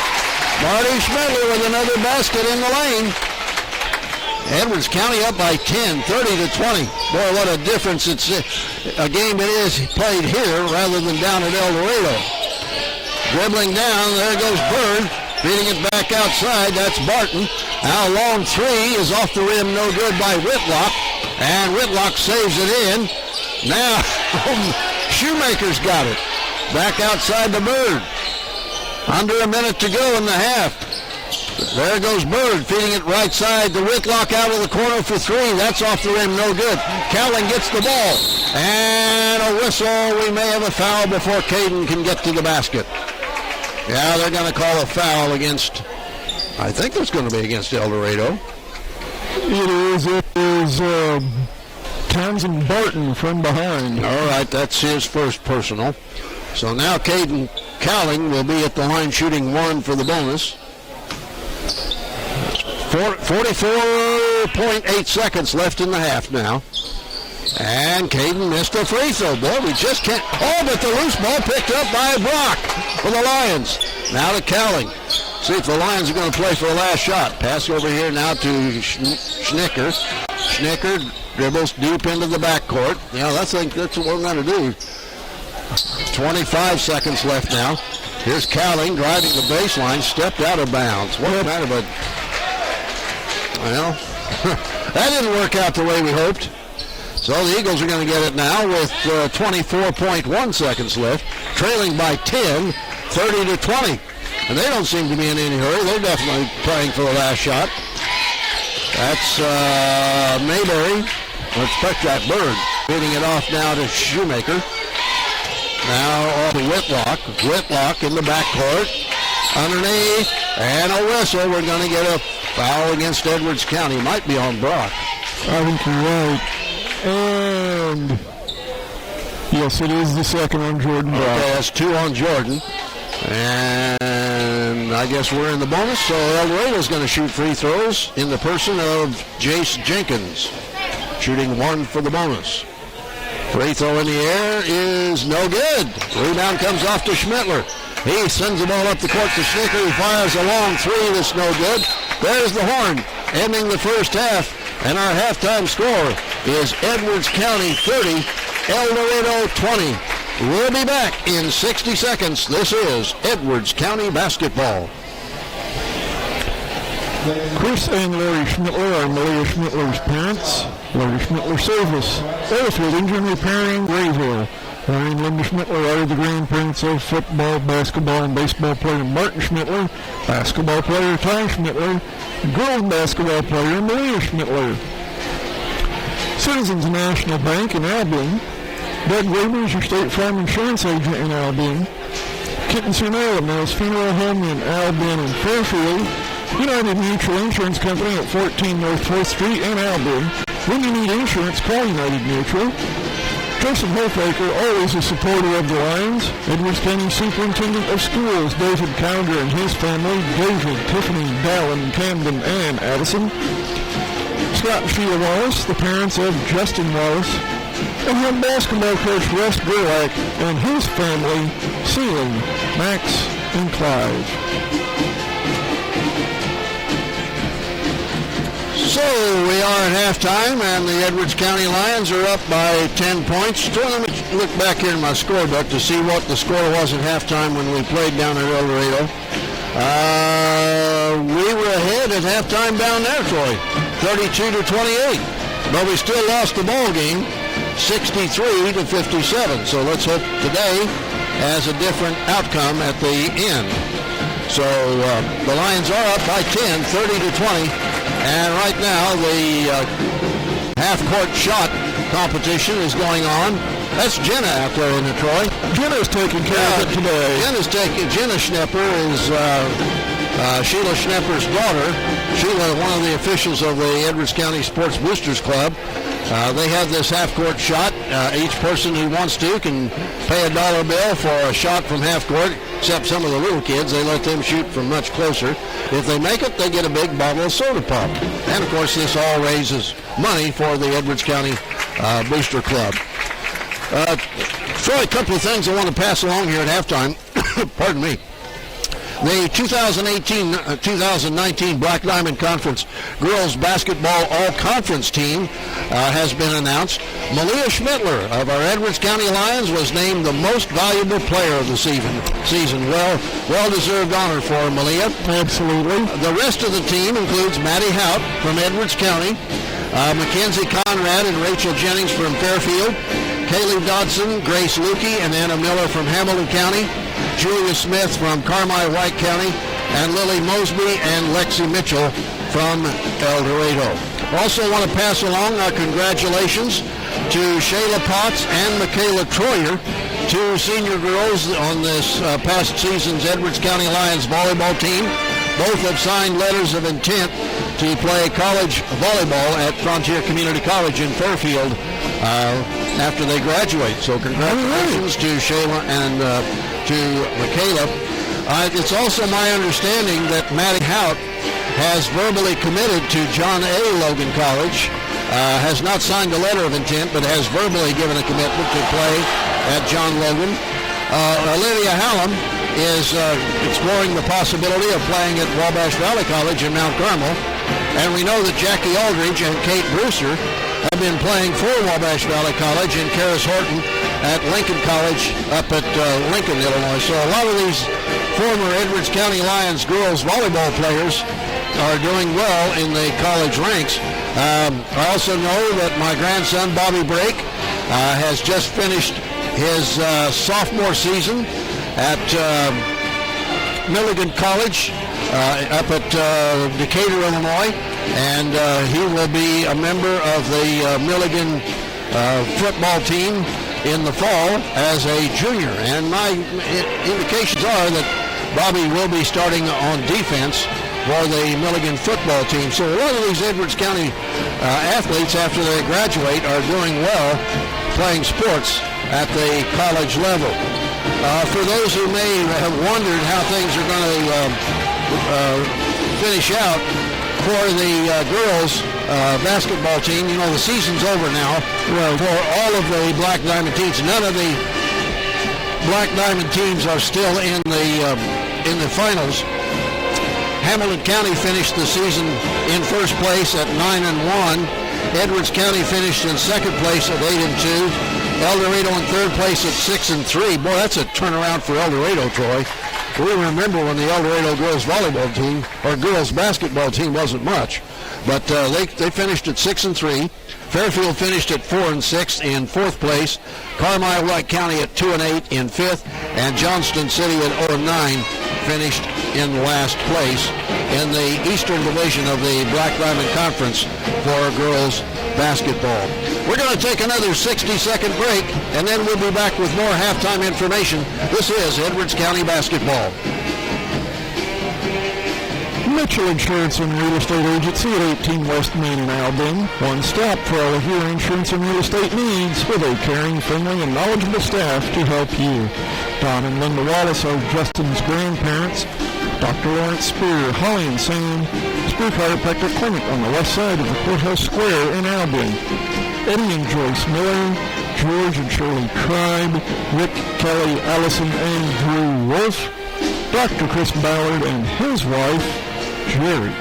Marty Schmittler with another basket in the lane. Edwards County up by 10, 30-20. Boy, what a difference. It's a game it is played here rather than down at Eldorado. Dribbling down, there goes Bird. Feeding it back outside, that's Barton. Now long 3 is off the rim, no good by Whitlock. And Whitlock saves it in. Now, Shoemaker's got it. Back outside to Bird. Under a minute to go in the half. There goes Bird, feeding it right side to Whitlock out of the corner for 3. That's off the rim, no good. Cowling gets the ball. And a whistle. We may have a foul before Caden can get to the basket. Yeah, they're going to call a foul against, I think it's going to be against Eldorado. It is Townsend Barton from behind. All right, that's his first personal. So now Caden Cowling will be at the line shooting 1 for the bonus. 44.8 seconds left in the half now. And Caden missed a free throw. Boy, we just can't. Oh, but the loose ball picked up by Brock for the Lions. Now to Cowling. See if the Lions are going to play for the last shot. Pass over here now to Schnicker. Schnicker dribbles deep into the backcourt. Yeah, that's what we're going to do. 25 seconds left now. Here's Cowling driving the baseline, stepped out of bounds. What kind of a... Well, that didn't work out the way we hoped. So the Eagles are going to get it now with 24.1 seconds left, trailing by 10, 30-20. And they don't seem to be in any hurry. They're definitely playing for the last shot. That's Mayberry. Let's pick that Bird. Getting it off now to Shoemaker. Now off to Whitlock. Whitlock in the backcourt. Underneath. And a whistle. We're going to get a foul against Edwards County. Might be on Brock. I think you're right. And yes, it is the second on Jordan Brock. Okay, that's 2 on Jordan. And I guess we're in the bonus. So Eldorado's going to shoot free throws in the person of Jace Jenkins. Shooting 1 for the bonus. Free throw in the air is no good. Rebound comes off to Schmittler. He sends the ball up the court to Schnicker. He fires a long 3 that's no good. There's the horn ending the first half. And our halftime score is Edwards County 30, Eldorado 20. We'll be back in 60 seconds. This is Edwards County basketball. Chris and Larry Schmittler are Malia Schmittler's parents. Larry Schmittler Service, Airfield Engine Repairing, Grayville. Larry and Linda Schmittler are the grandparents of football, basketball, and baseball player Martin Schmittler, basketball player Ty Schmittler, and girls basketball player Malia Schmittler. Citizens National Bank in Albion. Doug Weber is your State Farm Insurance Agent in Albion. Kitten Sunela Mills Funeral Home in Albion and Fairfield. United Mutual Insurance Company at 14 North 4th Street in Albion. When you need insurance, call United Mutual. Joseph Hoffaker, always a supporter of the Lions. Edwards County Superintendent of Schools, David Cowger and his family, David, Tiffany, Dallin, Camden, and Addison. Scott and Sheila Wallace, the parents of Justin Wallace. And head basketball coach Russ Gerlach and his family, Sealing, Max, and Clive. So we are at halftime, and the Edwards County Lions are up by 10 points. So let me look back here in my scorebook to see what the score was at halftime when we played down at El Dorado. We were ahead at halftime down there, Troy, 32-28. But we still lost the ball game, 63-57. So let's hope today has a different outcome at the end. So the Lions are up by 10, 30-20. And right now, the half-court shot competition is going on. That's Jenna out there in the Troy. Jenna's taking care of it today. Jenna Schnepper is Sheila Schnepper's daughter. Sheila, one of the officials of the Edwards County Sports Boosters Club. They have this half-court shot. Each person who wants to can pay a $1 bill for a shot from half-court, except some of the little kids. They let them shoot from much closer. If they make it, they get a big bottle of soda pop. And, of course, this all raises money for the Edwards County Booster Club. Troy, a couple of things I want to pass along here at halftime. Pardon me. The 2018-2019 Black Diamond Conference Girls Basketball All-Conference team has been announced. Malia Schmittler of our Edwards County Lions was named the most valuable player of the season. Well-deserved honor for Malia. Absolutely. The rest of the team includes Maddie Hout from Edwards County, Mackenzie Conrad and Rachel Jennings from Fairfield, Kaylee Dodson, Grace Lukey, and Anna Miller from Hamilton County, Julia Smith from Carmi White County, and Lily Mosby and Lexi Mitchell from El Dorado. Also want to pass along our congratulations to Shayla Potts and Michaela Troyer, two senior girls on this past season's Edwards County Lions volleyball team. Both have signed letters of intent to play college volleyball at Frontier Community College in Fairfield after they graduate. So congratulations to Shayla and to Michaela. It's also my understanding that Maddie Hout has verbally committed to John A. Logan College, has not signed a letter of intent, but has verbally given a commitment to play at John Logan. Olivia Hallam is exploring the possibility of playing at Wabash Valley College in Mount Carmel. And we know that Jackie Aldridge and Kate Brewster have been playing for Wabash Valley College and Karis Horton at Lincoln College up at Lincoln, Illinois. So a lot of these former Edwards County Lions girls volleyball players are doing well in the college ranks. I also know that my grandson, Bobby Brake, has just finished his sophomore season at Milligan College up at Decatur, Illinois, and he will be a member of the Milligan football team in the fall as a junior. And my indications are that Bobby will be starting on defense for the Milligan football team. So a lot of these Edwards County athletes, after they graduate, are doing well playing sports at the college level. For those who may have wondered how things are going to finish out for the girls basketball team, the season's over now for all of the Black Diamond teams. None of the Black Diamond teams are still in the finals. Hamilton County finished the season in first place at 9-1. Edwards County finished in second place at 8-2. Eldorado in third place at 6-3. Boy, that's a turnaround for Eldorado, Troy. We remember when the Eldorado girls volleyball team or girls basketball team wasn't much, but they finished at 6-3. Fairfield finished at 4-6 in fourth place. Carmine White County at 2-8 in fifth, and Johnston City at 0-9 finished in last place in the Eastern Division of the Black Diamond Conference for girls basketball. We're going to take another 60-second break, and then we'll be back with more halftime information. This is Edwards County basketball. Mitchell Insurance and Real Estate Agency at 18 West Main in Albion. One stop for all of your insurance and real estate needs with a caring, friendly, and knowledgeable staff to help you. Don and Linda Wallace are Justin's grandparents. Dr. Lawrence Spear, Holly and Sam, Spear Chiropractic Clinic on the west side of the Courthouse Square in Albion. Eddie and Joyce Miller, George and Shirley Tribe, Rick, Kelly, Allison, and Drew Wolf, Dr. Chris Ballard and his wife, Jerry.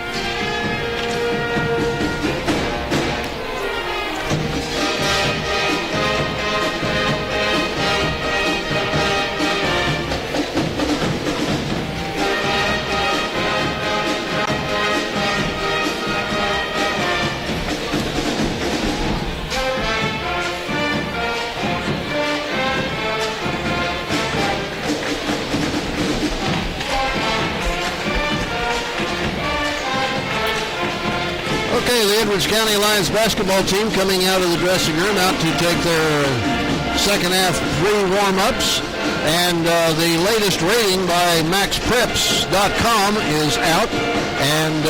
Okay, the Edwards County Lions basketball team coming out of the dressing room out to take their second half free warm-ups. And the latest rating by MaxPreps.com is out. And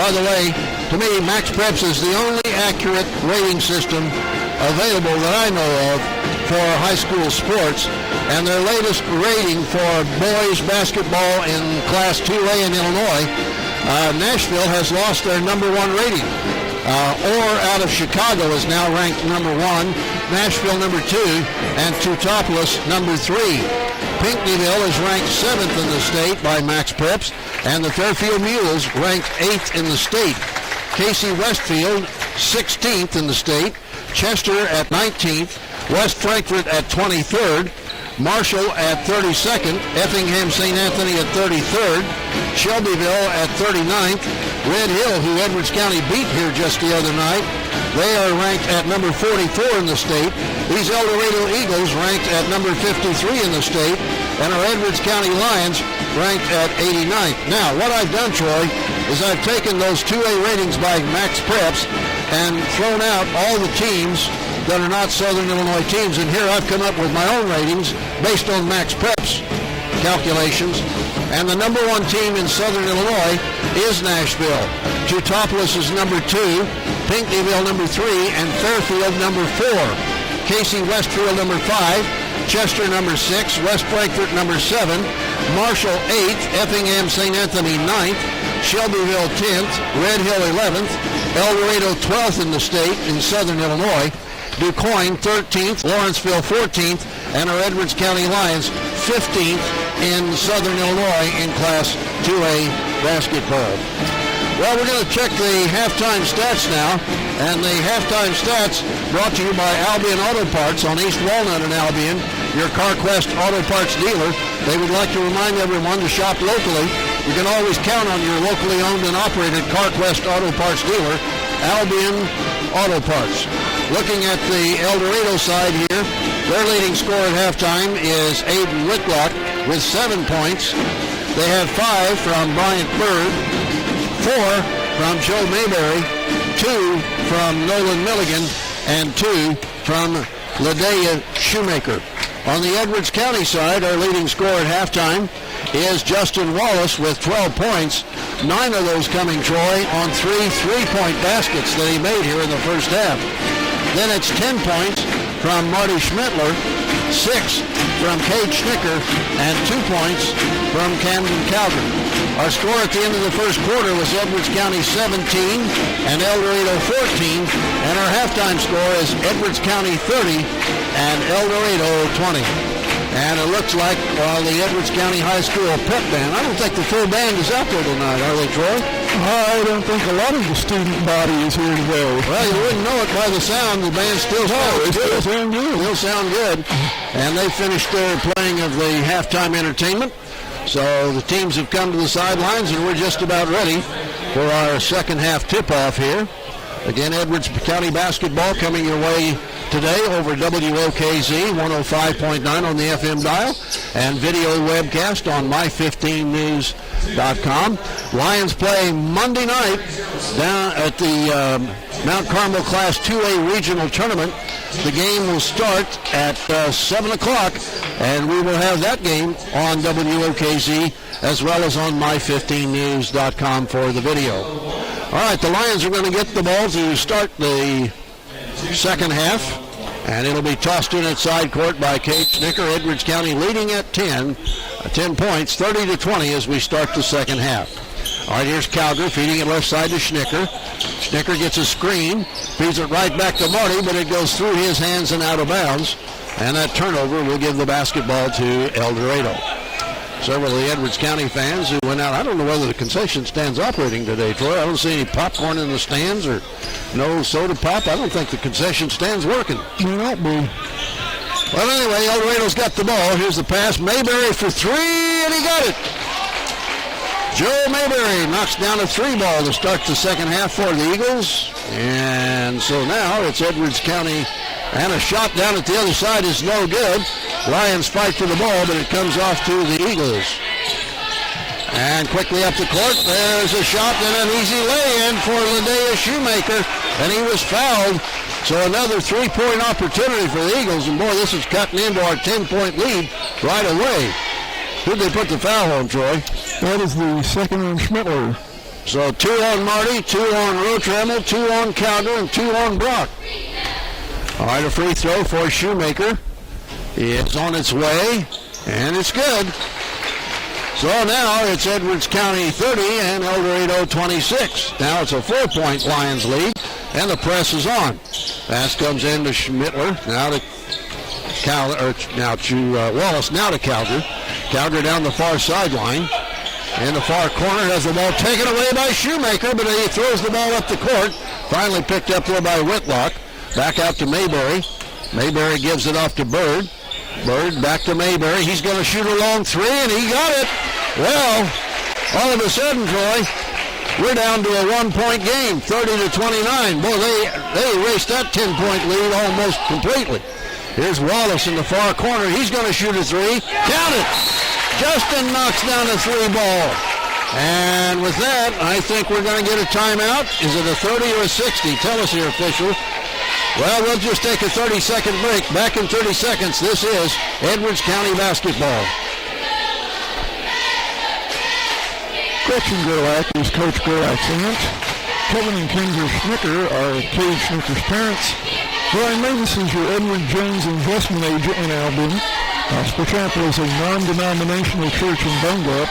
by the way, to me, MaxPreps is the only accurate rating system available that I know of for high school sports. And their latest rating for boys basketball in Class 2A in Illinois, Nashville has lost their number one rating. Orr out of Chicago is now ranked number one, Nashville number two, and Teutopolis number three. Pinckneyville is ranked seventh in the state by MaxPreps, and the Fairfield Mules ranked eighth in the state. Casey Westfield 16th in the state, Chester at 19th, West Frankfort at 23rd, Marshall at 32nd, Effingham St. Anthony at 33rd, Shelbyville at 39th, Red Hill, who Edwards County beat here just the other night, they are ranked at number 44 in the state. These Eldorado Eagles ranked at number 53 in the state, and our Edwards County Lions ranked at 89th. Now, what I've done, Troy, is I've taken those 2A ratings by MaxPreps and thrown out all the teams that are not Southern Illinois teams, and here I've come up with my own ratings based on MaxPreps calculations. And the number one team in Southern Illinois is Nashville. Teutopolis is number two, Pinckneyville number three, and Fairfield number four. Casey Westfield number five, Chester number six, West Frankfort number seven, Marshall eighth, Effingham St. Anthony ninth, Shelbyville 10th, Red Hill 11th, Eldorado 12th in the state in Southern Illinois, DuQuoin 13th, Lawrenceville 14th, and our Edwards County Lions 15th in Southern Illinois in Class 2A basketball. Well, we're going to check the halftime stats now, and the halftime stats brought to you by Albion Auto Parts on East Walnut in Albion, your CarQuest Auto Parts dealer. They would like to remind everyone to shop locally. You can always count on your locally owned and operated CarQuest Auto Parts dealer, Albion Auto Parts. Looking at the Eldorado side here, their leading scorer at halftime is Aiden Whitlock with 7 points. They have 5 from Bryant Bird, 4 from Joe Mayberry, 2 from Nolan Milligan, and 2 from Cade Schnicker. On the Edwards County side, our leading scorer at halftime is Justin Wallace with 12 points, 9 of those coming, Troy, on 3 3-point baskets that he made here in the first half. Then it's 10 points from Marty Schmittler, 6 from Cade Schnicker, and 2 points from Camden Cowger. Our score at the end of the first quarter was Edwards County 17 and Eldorado 14, and our halftime score is Edwards County 30 and Eldorado 20. And it looks like, while the Edwards County High School pep band, I don't think the full band is out there tonight, are they, Troy? I don't think a lot of the student body is here today. Well, you wouldn't know it by the sound. The band still sounds good. Still sound good. Still sound good. And they finished their playing of the halftime entertainment. So the teams have come to the sidelines, and we're just about ready for our second half tip-off here. Again, Edwards County basketball coming your way today over WOKZ 105.9 on the FM dial and video webcast on my15news.com. Lions play Monday night down at the Mount Carmel Class 2A Regional Tournament. The game will start at 7 o'clock, and we will have that game on WOKZ as well as on my15news.com for the video. All right, the Lions are going to get the ball to start the second half, and it'll be tossed in at side court by Cade Schnicker. Edwards County leading at 10 points, 30-20 as we start the second half. All right, here's Cowger feeding it left side to Schnicker. Schnicker gets a screen, feeds it right back to Marty, but it goes through his hands and out of bounds, and that turnover will give the basketball to Eldorado. Several of the Edwards County fans who went out, I don't know whether the concession stand's operating today, Troy. I don't see any popcorn in the stands or no soda pop. I don't think the concession stand's working. May not be. Well, anyway, Eldorado's got the ball. Here's the pass. Mayberry for 3, and he got it. Joe Mayberry knocks down a 3 ball to start the second half for the Eagles. And so now it's Edwards County, and a shot down at the other side is no good. Lions fight for the ball, but it comes off to the Eagles. And quickly up the court, there's a shot and an easy lay-in for Cade Schnicker, and he was fouled. So another 3-point opportunity for the Eagles, and boy, this is cutting into our 10-point lead right away. Who'd they put the foul on, Troy? That is the second on Schmittler. So 2 on Marty, 2 on Rotramel, 2 on Cowger, and 2 on Brock. All right, a free throw for Schnicker. It's on its way, and it's good. So now it's Edwards County 30 and Eldorado 26. Now it's a 4-point Lions lead, and the press is on. Pass comes in to Schmittler, now to Wallace, now to Cowger. Cowger down the far sideline. In the far corner, has the ball taken away by Schnicker, but he throws the ball up the court. Finally picked up there by Whitlock. Back out to Mayberry. Mayberry gives it off to Bird. Bird back to Mayberry. He's going to shoot a long 3, and he got it. Well, all of a sudden, Troy, we're down to a 1-point game, 30-29. Boy, they erased that 10-point lead almost completely. Here's Wallace in the far corner. He's going to shoot a 3. Count it. Justin knocks down a 3 ball. And with that, I think we're going to get a timeout. Is it a 30 or a 60? Tell us here, official. Well, we'll just take a 30-second break. Back in 30 seconds, this is Edwards County basketball. Gretchen Gerlach is Coach Gerlach's aunt. Kevin and Kendra Schnicker are Cade Schnicker's parents. Brian Mavis is your Edward Jones investment agent in Albion. Gospel Chapel is a non-denominational church in Bone Gap.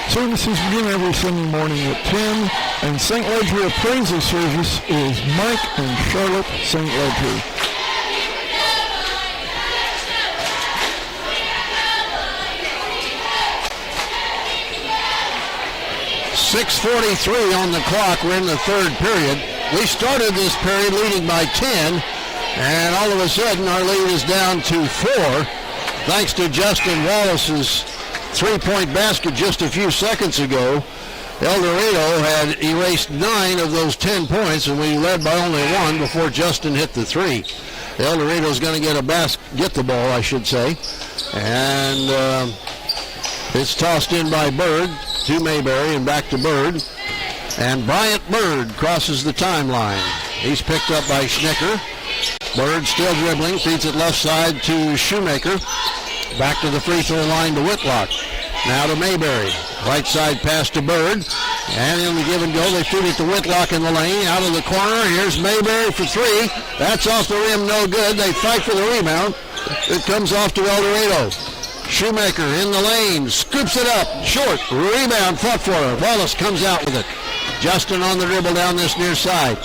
Services begin every Sunday morning at 10, and St. Ledger appraisal service is Mike and Charlotte St. Ledger. .6:43 on the clock. We're in the third period. We started this period leading by 10, and all of a sudden our lead is down to 4, thanks to Justin Wallace's 3-point basket just a few seconds ago. Eldorado had erased 9 of those 10 points, and we led by only 1 before Justin hit the 3. Eldorado's going to get the ball, I should say. And it's tossed in by Bird to Mayberry and back to Bird. And Bryant Bird crosses the timeline. He's picked up by Schnicker. Bird still dribbling, feeds it left side to Shoemaker. Back to the free throw line to Whitlock. Now to Mayberry. Right side pass to Bird. And in the give and go, they feed it to Whitlock in the lane. Out of the corner, here's Mayberry for three. That's off the rim, no good. They fight for the rebound. It comes off to Eldorado. Shoemaker in the lane, scoops it up, short, rebound, fought for her. Wallace comes out with it. Justin on the dribble down this near side.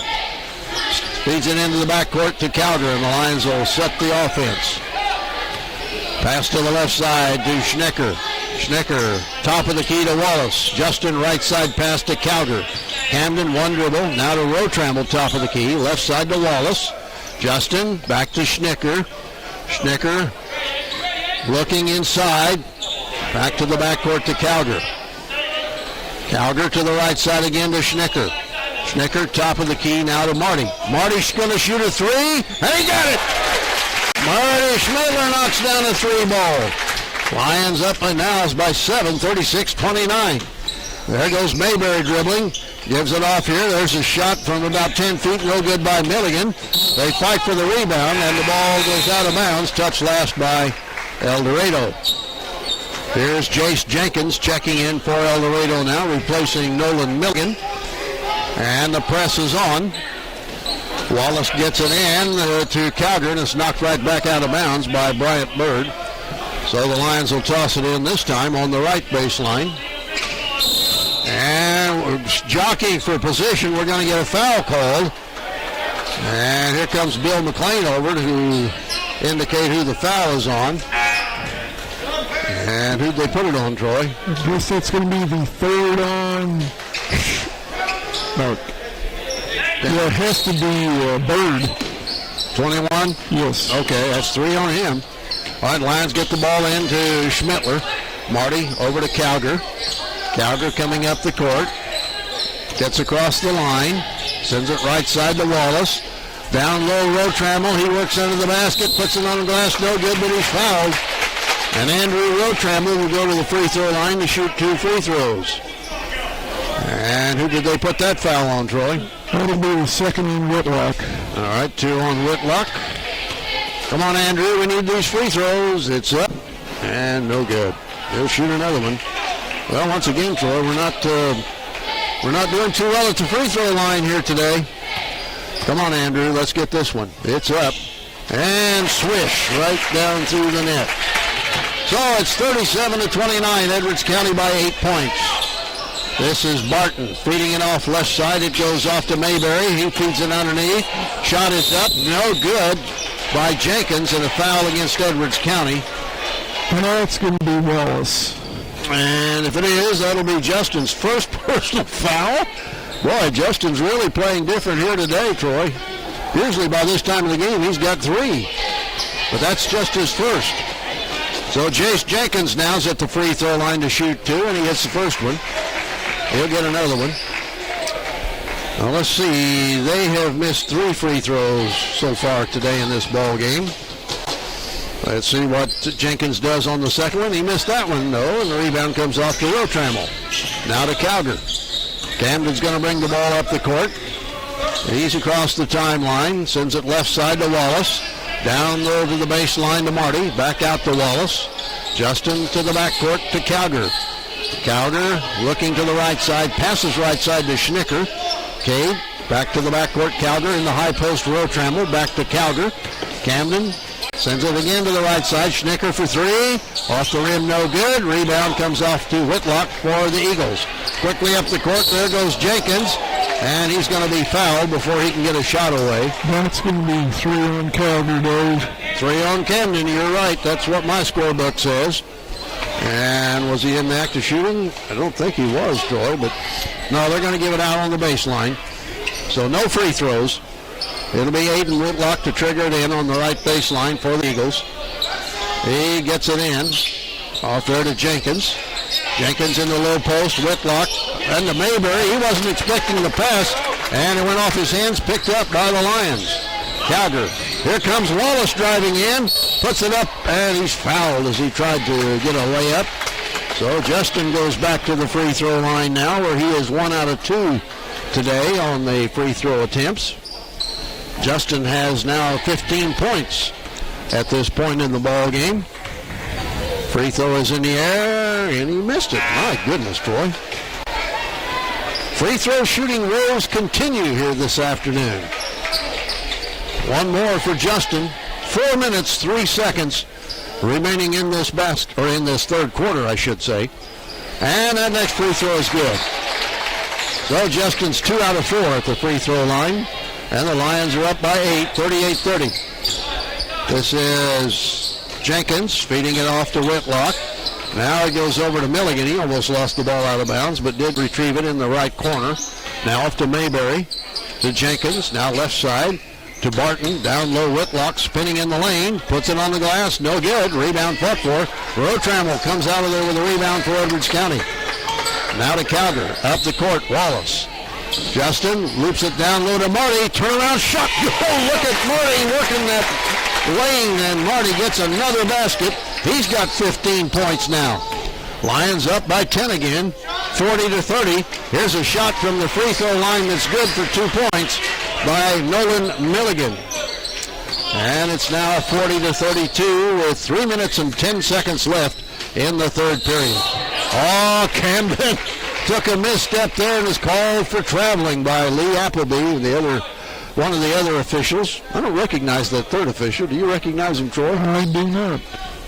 Feeds it into the backcourt to Cowger, and the Lions will set the offense. Pass to the left side to Schnicker. Schnicker, top of the key to Wallace. Justin, right side pass to Cowger. Camden, one dribble. Now to Rotramel, top of the key. Left side to Wallace. Justin, back to Schnicker. Schnicker looking inside. Back to the backcourt to Cowger. Cowger to the right side again to Schnicker. Schnicker, top of the key, now to Marty. Marty's going to shoot a three, and he got it! Marty Schmittler knocks down a three ball. Lions up by now is by 7, 36-29. There goes Mayberry dribbling. Gives it off here. There's a shot from about 10 feet. No good by Milligan. They fight for the rebound, and the ball goes out of bounds. Touched last by Eldorado. Here's Jace Jenkins checking in for Eldorado now, replacing Nolan Milligan. And the press is on. Wallace gets it in to Cowger, and it's knocked right back out of bounds by Bryant Bird. So the Lions will toss it in this time on the right baseline. And we're jockeying for position. We're going to get a foul called. And here comes Bill McLean over to indicate who the foul is on. And who'd they put it on, Troy? I guess that's going to be the third on. No. Yeah, it has to be Bird. 21? Yes. Okay, that's 3 on him. All right, Lions get the ball into Schmittler. Marty over to Cowger. Cowger coming up the court. Gets across the line. Sends it right side to Wallace. Down low, Rotramel. He works under the basket. Puts it on the glass. No good, but he's fouled. And Andrew Rotramel will go to the free throw line to shoot 2 free throws. And who did they put that foul on, Troy? That'll be the second on Whitlock. All right, 2 on Whitlock. Come on, Andrew. We need these free throws. It's up. And no good. He'll shoot another one. Well, once again, Troy, we're not doing too well at the free throw line here today. Come on, Andrew. Let's get this one. It's up. And swish right down through the net. So it's 37-29. Edwards County by 8 points. This is Barton feeding it off left side. It goes off to Mayberry. He feeds it underneath. Shot is up. No good by Jenkins, and a foul against Edwards County. And that's going to be Wallace. And if it is, that'll be Justin's first personal foul. Boy, Justin's really playing different here today, Troy. Usually by this time of the game, he's got 3. But that's just his first. So Jace Jenkins now's at the free throw line to shoot 2, and he gets the first one. He'll get another one. Now let's see. They have missed 3 free throws so far today in this ball game. Let's see what Jenkins does on the second one. He missed that one, though, and the rebound comes off to Rotramel. Now to Cowger. Camden's going to bring the ball up the court. He's across the timeline. Sends it left side to Wallace. Down low to the baseline to Marty. Back out to Wallace. Justin to the backcourt to Cowger. Cowger looking to the right side. Passes right side to Schnicker. Cade back to the backcourt. Cowger in the high post. Rotramel back to Cowger. Camden sends it again to the right side. Schnicker for 3. Off the rim, no good. Rebound comes off to Whitlock for the Eagles. Quickly up the court. There goes Jenkins. And he's going to be fouled before he can get a shot away. That's going to be 3 on Cowger, Dave. 3 on Camden, you're right. That's what my scorebook says. And was he in the act of shooting? I don't think he was, Troy, but no, they're going to give it out on the baseline. So no free throws. It'll be Aiden Whitlock to trigger it in on the right baseline for the Eagles. He gets it in. Off there to Jenkins. Jenkins in the low post. Whitlock and to Mayberry. He wasn't expecting the pass, and it went off his hands, picked up by the Lions. Cowger. Here comes Wallace driving in. Puts it up, and he's fouled as he tried to get a layup. So Justin goes back to the free throw line now, where he is 1 out of 2 today on the free throw attempts. Justin has now 15 points at this point in the ball game. Free throw is in the air, and he missed it. My goodness, Troy. Free throw shooting woes continue here this afternoon. One more for Justin. 4 minutes, 3 seconds remaining in this in this third quarter, I should say. And that next free throw is good. So Justin's 2 out of 4 at the free throw line. And the Lions are up by 8, 38-30. This is Jenkins feeding it off to Whitlock. Now it goes over to Milligan. He almost lost the ball out of bounds, but did retrieve it in the right corner. Now off to Mayberry, to Jenkins. Now left side to Barton. Down low, Whitlock spinning in the lane. Puts it on the glass. No good. Rebound fought for. Rotramel comes out of there with a rebound for Edwards County. Now to Cowger. Up the court, Wallace. Justin loops it down low to Marty. Turnaround shot. Oh, look at Marty working that lane, and Marty gets another basket. He's got 15 points now. Lions up by 10 again, 40-30. Here's a shot from the free throw line that's good for 2 points by Nolan Milligan. And it's now 40-32 with 3 minutes and 10 seconds left in the third period. Oh, Camden took a misstep there and is called for traveling by Lee Appleby, one of the other officials. I don't recognize that third official. Do you recognize him, Troy? I do not.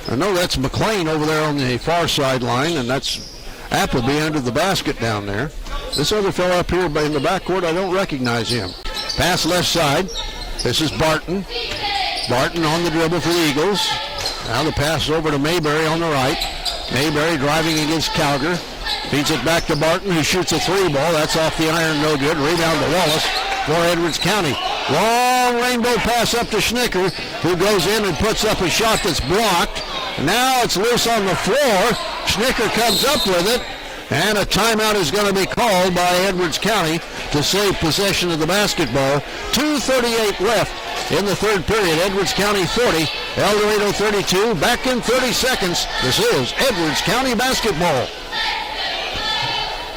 I know that's McLean over there on the far sideline, and that's Appleby under the basket down there. This other fellow up here in the backcourt, I don't recognize him. Pass left side. This is Barton. Barton on the dribble for the Eagles. Now the pass over to Mayberry on the right. Mayberry driving against Cowger. Feeds it back to Barton, who shoots a 3-ball. That's off the iron, no good. Rebound to Wallace for Edwards County. Long rainbow pass up to Schnicker, who goes in and puts up a shot that's blocked. Now it's loose on the floor. Schnicker comes up with it, and a timeout is going to be called by Edwards County to save possession of the basketball. 2:38 left in the third period. Edwards County 40, Eldorado 32. Back in 30 seconds. This is Edwards County basketball.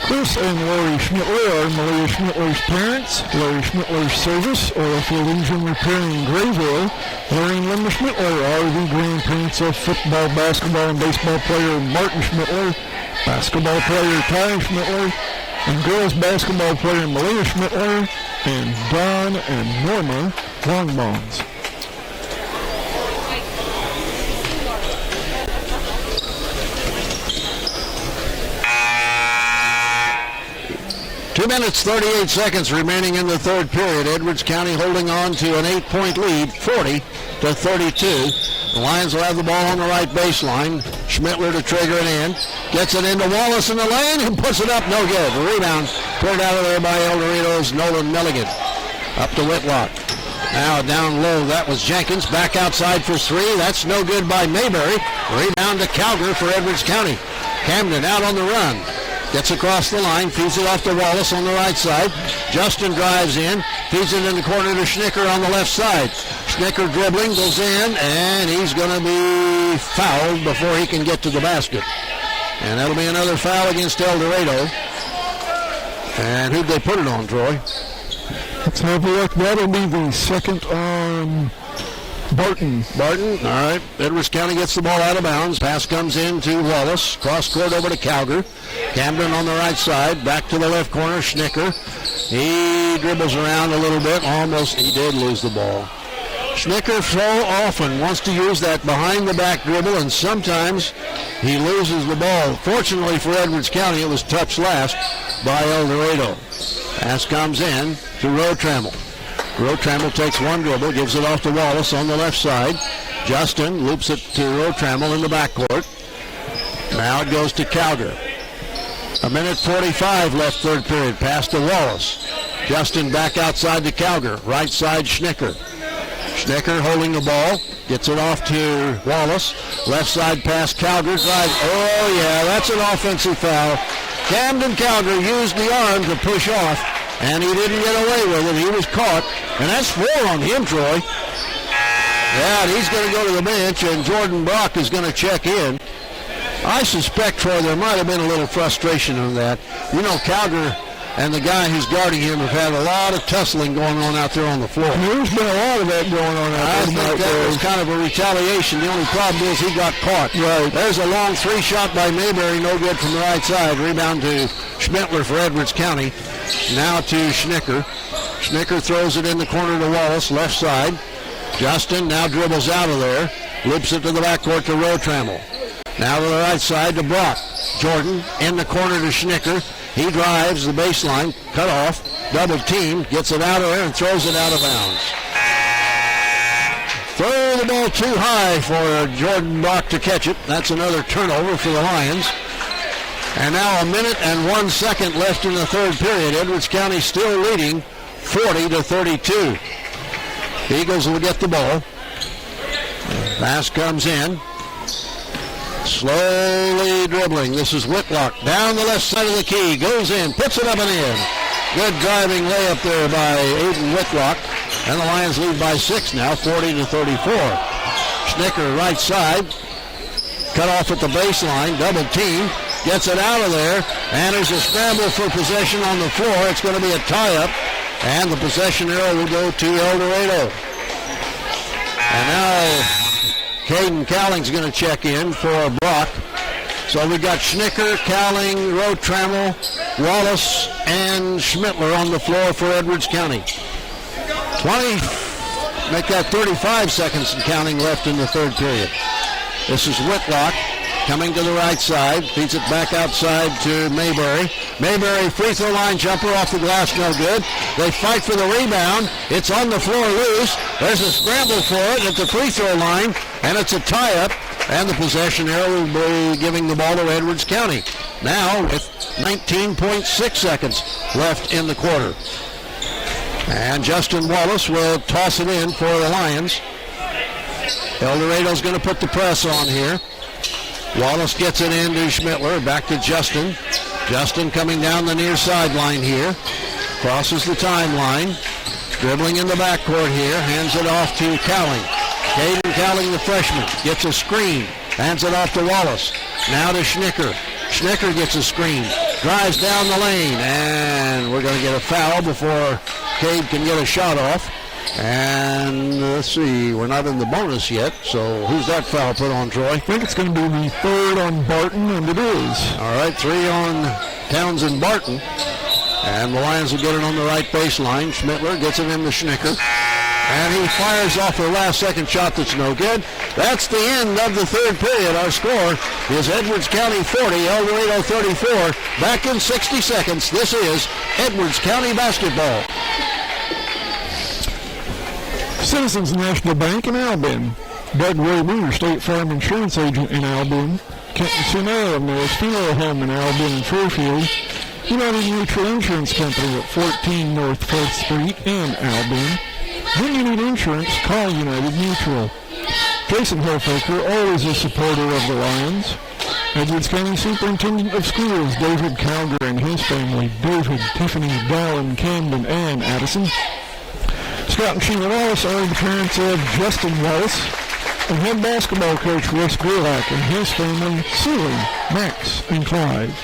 Chris and Larry Schmittler are Malia Schmittler's parents. Larry Schmittler's Service, Oil Field Engine Repair in Grayville. Larry and Linda Schmittler are the grandparents of football, basketball, and baseball player Marty Schmittler, basketball player Ty Schmittler, and girls basketball player Malia Schmittler, and Don and Norma Longbones. Two minutes, 38 seconds remaining in the third period. Edwards County holding on to an 8-point lead, 40-32. The Lions will have the ball on the right baseline. Schmittler to trigger it in. Gets it into Wallace in the lane and puts it up. No good. The rebound pulled out of there by Eldorado's Nolan Milligan. Up to Whitlock. Now down low. That was Jenkins. Back outside for 3. That's no good by Mayberry. Rebound to Cowger for Edwards County. Camden out on the run. Gets across the line, feeds it off to Wallace on the right side. Justin drives in, feeds it in the corner to Schnicker on the left side. Schnicker dribbling, goes in, and he's going to be fouled before he can get to the basket. And that'll be another foul against Eldorado. And who'd they put it on, Troy? Let's have a look. That'll be the second on Barton. All right. Edwards County gets the ball out of bounds. Pass comes in to Wallace. Cross court over to Cowger. Camden on the right side. Back to the left corner. Schnicker. He dribbles around a little bit. Almost. He did lose the ball. Schnicker so often wants to use that behind the back dribble, and sometimes he loses the ball. Fortunately for Edwards County, it was touched last by Eldorado. Pass comes in to Rotramel. Rotramel takes one dribble, gives it off to Wallace on the left side. Justin loops it to Rotramel in the backcourt. Now it goes to Cowger. 1:45 left third period. Pass to Wallace. Justin back outside to Cowger. Right side Schnicker. Schnicker holding the ball. Gets it off to Wallace. Left side pass Cowger. Drive. Oh yeah, that's an offensive foul. Camden Cowger used the arm to push off, and he didn't get away with it. He was caught, and that's 4 on him, Troy. Yeah, and he's going to go to the bench, and Jordan Brock is going to check in. I suspect, Troy, there might have been a little frustration on that. You know, Cowger and the guy who's guarding him have had a lot of tussling going on out there on the floor. There's been a lot of that going on out there. I think that was kind of a retaliation. The only problem is he got caught. Right. There's a long three shot by Mayberry, no good from the right side. Rebound to Schmittler for Edwards County. Now to Schnicker. Schnicker throws it in the corner to Wallace, left side. Justin now dribbles out of there. Loops it to the backcourt to Rotramel. Now to the right side to Brock. Jordan in the corner to Schnicker. He drives the baseline, cut off, double team, gets it out of there and throws it out of bounds. Throw the ball too high for Jordan Brock to catch it. That's another turnover for the Lions. And now 1 minute and 1 second left in the third period. Edwards County still leading 40-32. The Eagles will get the ball. Pass comes in. Slowly dribbling. This is Whitlock down the left side of the key. Goes in, puts it up and in. Good driving layup there by Aiden Whitlock. And the Lions lead by 6 now, 40-34. Schnicker right side. Cut off at the baseline. Double team. Gets it out of there. And there's a scramble for possession on the floor. It's going to be a tie-up. And the possession arrow will go to Eldorado. And now Caden Cowling's going to check in for Brock. So we've got Schnicker, Cowling, Rotramel, Wallace, and Schmittler on the floor for Edwards County. 35 seconds and counting left in the third period. This is Whitlock coming to the right side. Feeds it back outside to Mayberry. Mayberry free throw line jumper off the glass, no good. They fight for the rebound. It's on the floor loose. There's a scramble for it at the free throw line, and it's a tie-up. And the possession arrow will be giving the ball to Edwards County. Now with 19.6 seconds left in the quarter. And Justin Wallace will toss it in for the Lions. Eldorado's going to put the press on here. Wallace gets it in to Schmittler. Back to Justin. Justin coming down the near sideline here. Crosses the timeline. Dribbling in the backcourt here. Hands it off to Cowling. Caden Cowling, the freshman, gets a screen. Hands it off to Wallace. Now to Schnicker. Schnicker gets a screen. Drives down the lane. And we're going to get a foul before Cade can get a shot off. And let's see, we're not in the bonus yet, so who's that foul put on, Troy? I think it's going to be the third on Barton, and it is. All right, 3 on Townsend Barton. And the Lions will get it on the right baseline. Schmittler gets it into Schnicker. And he fires off the last second shot that's no good. That's the end of the third period. Our score is Edwards County 40, Eldorado 34. Back in 60 seconds, this is Edwards County basketball. Citizens National Bank in Albion. Doug Weber, your State Farm Insurance Agent in Albion. Kenton Sunell, Mills Funeral Home in Albion and Fairfield. United Mutual Insurance Company at 14 North 4th Street in Albion. When you need insurance, call United Mutual. Jason Hilfiker, always a supporter of the Lions. Edwards County Superintendent of Schools, David Cowger and his family. David, Tiffany, Dallin, Camden, and Addison. Scott and Sheila Wallace are the parents of Justin Wallace, and head basketball coach Russ Gerlach and his family, Celie, Max, and Clive.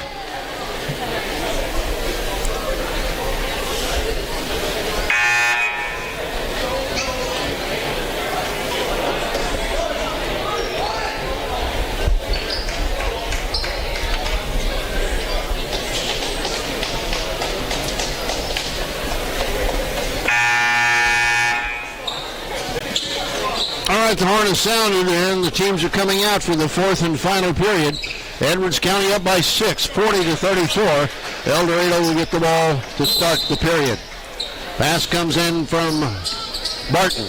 The horn is sounded, and the teams are coming out for the fourth and final period. Edwards County up by 6, 40-34. Eldorado will get the ball to start the period. Pass comes in from Barton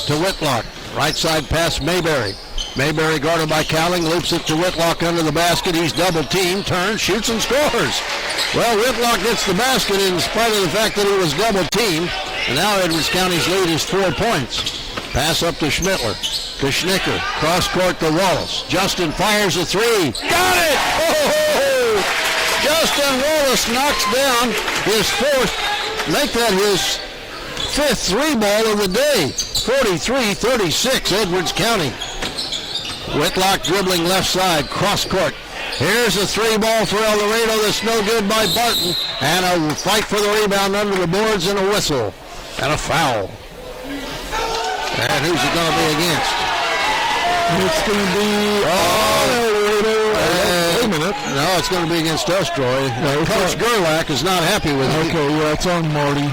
to Whitlock. Right side pass, Mayberry. Mayberry guarded by Cowling, loops it to Whitlock under the basket. He's double teamed, turns, shoots, and scores. Well, Whitlock gets the basket in spite of the fact that he was double teamed. And now Edwards County's lead is 4 points. Pass up to Schmittler, to Schnicker, cross court to Wallace. Justin fires a 3. Got it! Oh! Justin Wallace knocks down his fourth, make that his fifth 3-ball of the day. 43-36, Edwards County. Whitlock dribbling left side, cross court Here's a three ball for Eldorado that's no good by Barton. And a fight for the rebound under the boards and a whistle. And a foul. And who's it going to be against? It's going to be Eldorado. Wait a minute. No, it's going to be against us, Troy. No, Coach Gerlach is not happy with it. Okay, yeah, it's on Marty.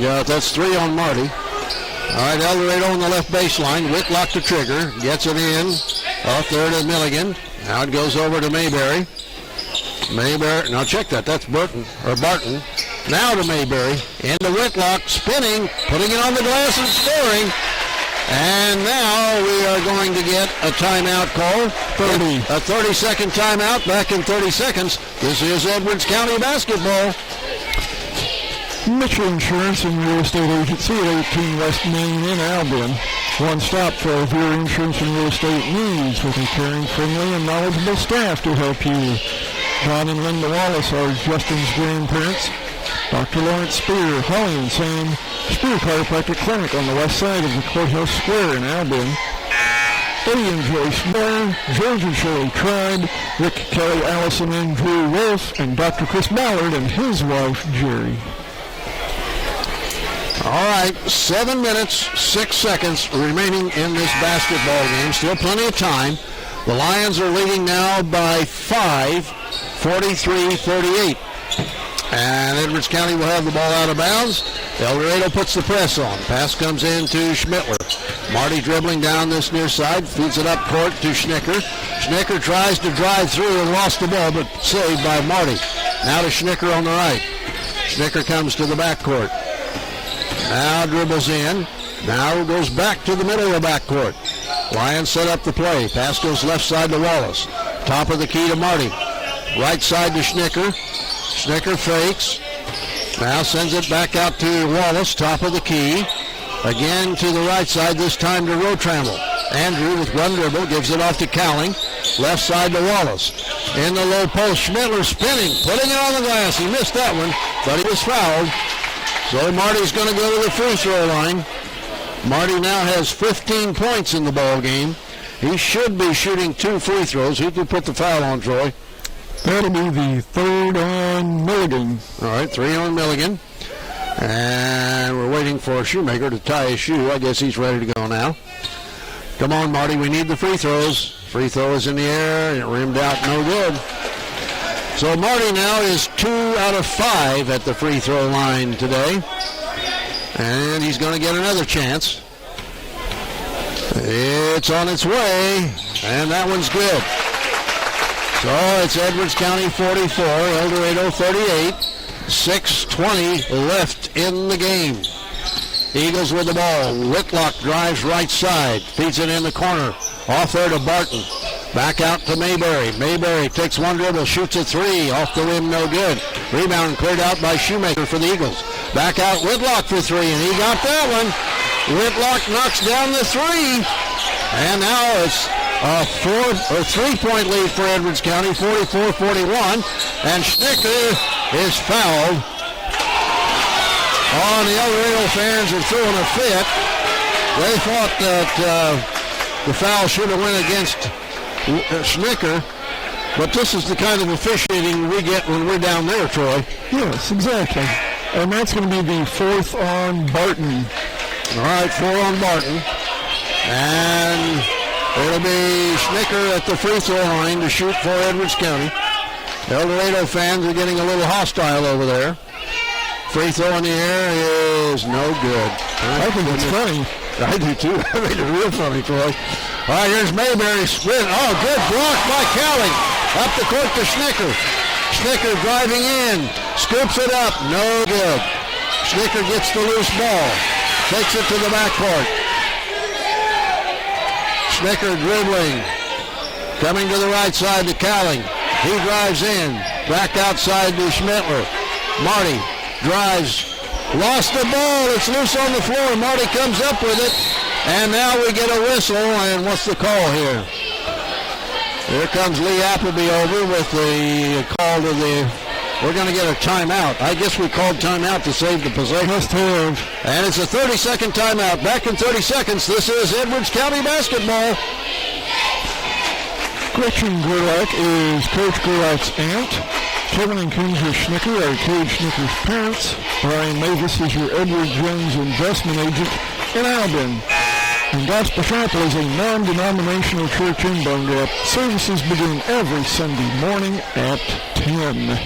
Yeah, that's 3 on Marty. All right, Eldorado on the left baseline. Whitlock to trigger. Gets it in. Off there to Milligan. Now it goes over to Mayberry. Mayberry. Now check that. That's Barton. Now to Mayberry. Into Whitlock. Spinning. Putting it on the glass and scoring. And now we are going to get a timeout call. 30. A 30-second timeout. Back in 30 seconds. This is Edwards County basketball. Mitchell Insurance and Real Estate Agency at 18 West Main in Albion. One stop for all of your insurance and real estate needs with a caring, friendly, and knowledgeable staff to help you. John and Linda Wallace are Justin's grandparents. Dr. Lawrence Spear, Holly and Sam Spear Chiropractic Clinic on the west side of the Courthouse Square in Albion. Eddie and Joyce Moore, George and Shirley Tribe, Rick Kelly, Allison and Drew Wolf, and Dr. Chris Ballard and his wife, Jerry. All right, 7 minutes, 6 seconds remaining in this basketball game. Still plenty of time. The Lions are leading now by 5, 43-38. And Edwards County will have the ball out of bounds. Eldorado puts the press on. Pass comes in to Schmittler. Marty dribbling down this near side, feeds it up court to Schnicker. Schnicker tries to drive through and lost the ball, but saved by Marty. Now to Schnicker on the right. Schnicker comes to the backcourt. Now dribbles in. Now goes back to the middle of the backcourt. Lions set up the play. Pass goes left side to Wallace. Top of the key to Marty. Right side to Schnicker. Schnicker fakes. Now sends it back out to Wallace. Top of the key. Again to the right side, this time to Rotramel. Andrew with one dribble gives it off to Cowling. Left side to Wallace. In the low post, Schmittler spinning, putting it on the glass. He missed that one, but he was fouled. So Marty's going to go to the free throw line. Marty now has 15 points in the ball game. He should be shooting 2 free throws. Who could put the foul on, Troy? That'll be the 3rd on Milligan. All right, 3 on Milligan. And we're waiting for Shoemaker to tie his shoe. I guess he's ready to go now. Come on, Marty, we need the free throws. Free throw is in the air, and it rimmed out, no good. So Marty now is 2 out of 5 at the free throw line today. And he's going to get another chance. It's on its way, and that one's good. So it's Edwards County 44, Eldorado 38. 6:20 left in the game. Eagles with the ball. Whitlock drives right side. Feeds it in the corner. Off there to Barton. Back out to Mayberry. Mayberry takes one dribble, shoots a 3. Off the rim, no good. Rebound cleared out by Shoemaker for the Eagles. Back out Whitlock for 3, and he got that one. Whitlock knocks down the 3. And now it's a 3-point lead for Edwards County, 44-41. And Schnicker is fouled. Oh, the Eldorado fans are throwing a fit. They thought that the foul should have went against Schnicker, but this is the kind of officiating we get when we're down there, Troy. Yes, exactly. And that's going to be the 4th on Barton. All right, 4 on Barton. And it'll be Schnicker at the free throw line to shoot for Edwards County. Eldorado fans are getting a little hostile over there. Free throw in the air is no good. I think it's funny. I do too. I made it real funny, Troy. All right, here's Mayberry sprint. Oh, good block by Cowling. Up the court to Schnicker. Schnicker driving in. Scoops it up. No good. Schnicker gets the loose ball. Takes it to the backcourt. Schnicker dribbling. Coming to the right side to Cowling. He drives in. Back outside to Schmittler. Marty drives. Lost the ball. It's loose on the floor. Marty comes up with it. And now we get a whistle. And what's the call here? Here comes Lee Appleby over with the call to the... We're going to get a timeout. I guess we called timeout to save the possession. Must have. And it's a 30-second timeout. Back in 30 seconds, this is Edwards County basketball. Gretchen Gerlach is Coach Gerlach's aunt. Kevin and Cade Schnicker are Cade Schnicker's parents. Brian Mavis is your Edward Jones investment agent in Albion. And Gospel Chapel is a non-denominational church in Bone Gap. Services begin every Sunday morning at 10.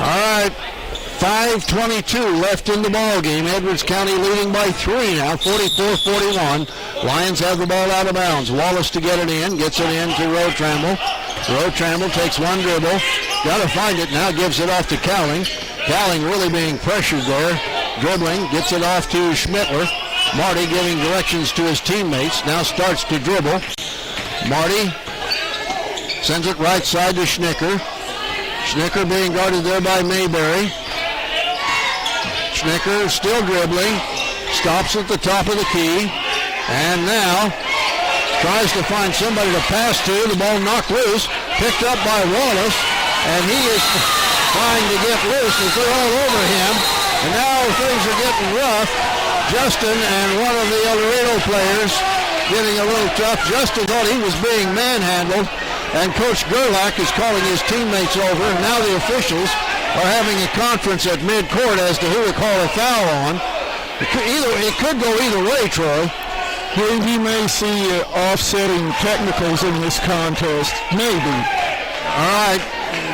All right, 5:22 left in the ball game. Edwards County leading by 3 now, 44-41. Lions have the ball out of bounds. Wallace to get it in, gets it in to Rotramel. Rotramel takes one dribble, got to find it now, gives it off to Cowling. Cowling really being pressured there. Dribbling, gets it off to Schmittler. Marty giving directions to his teammates, now starts to dribble. Marty sends it right side to Schnicker. Schnicker being guarded there by Mayberry. Schnicker still dribbling, stops at the top of the key, and now tries to find somebody to pass to. The ball knocked loose, picked up by Wallace, and he is trying to get loose as they're all over him. And now things are getting rough. Justin and one of the Eldorado players getting a little tough. Justin thought he was being manhandled, and Coach Gerlach is calling his teammates over. And now the officials are having a conference at mid-court as to who to call a foul on. It could go either way, Troy. We may see offsetting technicals in this contest. Maybe. All right.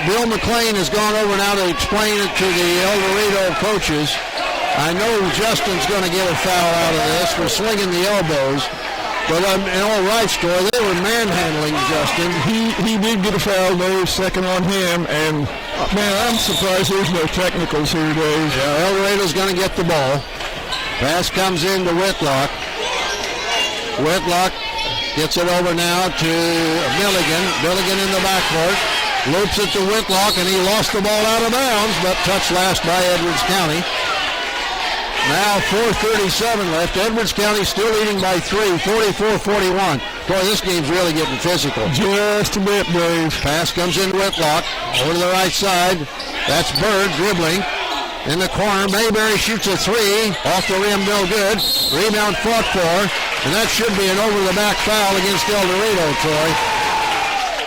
Bill McLean has gone over now to explain it to the Eldorado coaches. I know Justin's going to get a foul out of this for slinging the elbows. But in all rights, Troy, they were manhandling Justin. He did get a foul there, second on him, and man, I'm surprised there's no technicals here, Dave. Yeah, Eldorado's going to get the ball. Pass comes in to Whitlock. Whitlock gets it over now to Milligan. Milligan in the backcourt. Loops it to Whitlock, and he lost the ball out of bounds, but touched last by Edwards County. Now 4:37 left. Edwards County still leading by 3, 44-41. Boy, this game's really getting physical. Just a bit, Dave. Pass comes in Whitlock. Over to the right side. That's Bird dribbling. In the corner, Mayberry shoots a 3. Off the rim, no good. Rebound fought for. And that should be an over-the-back foul against Eldorado, Troy.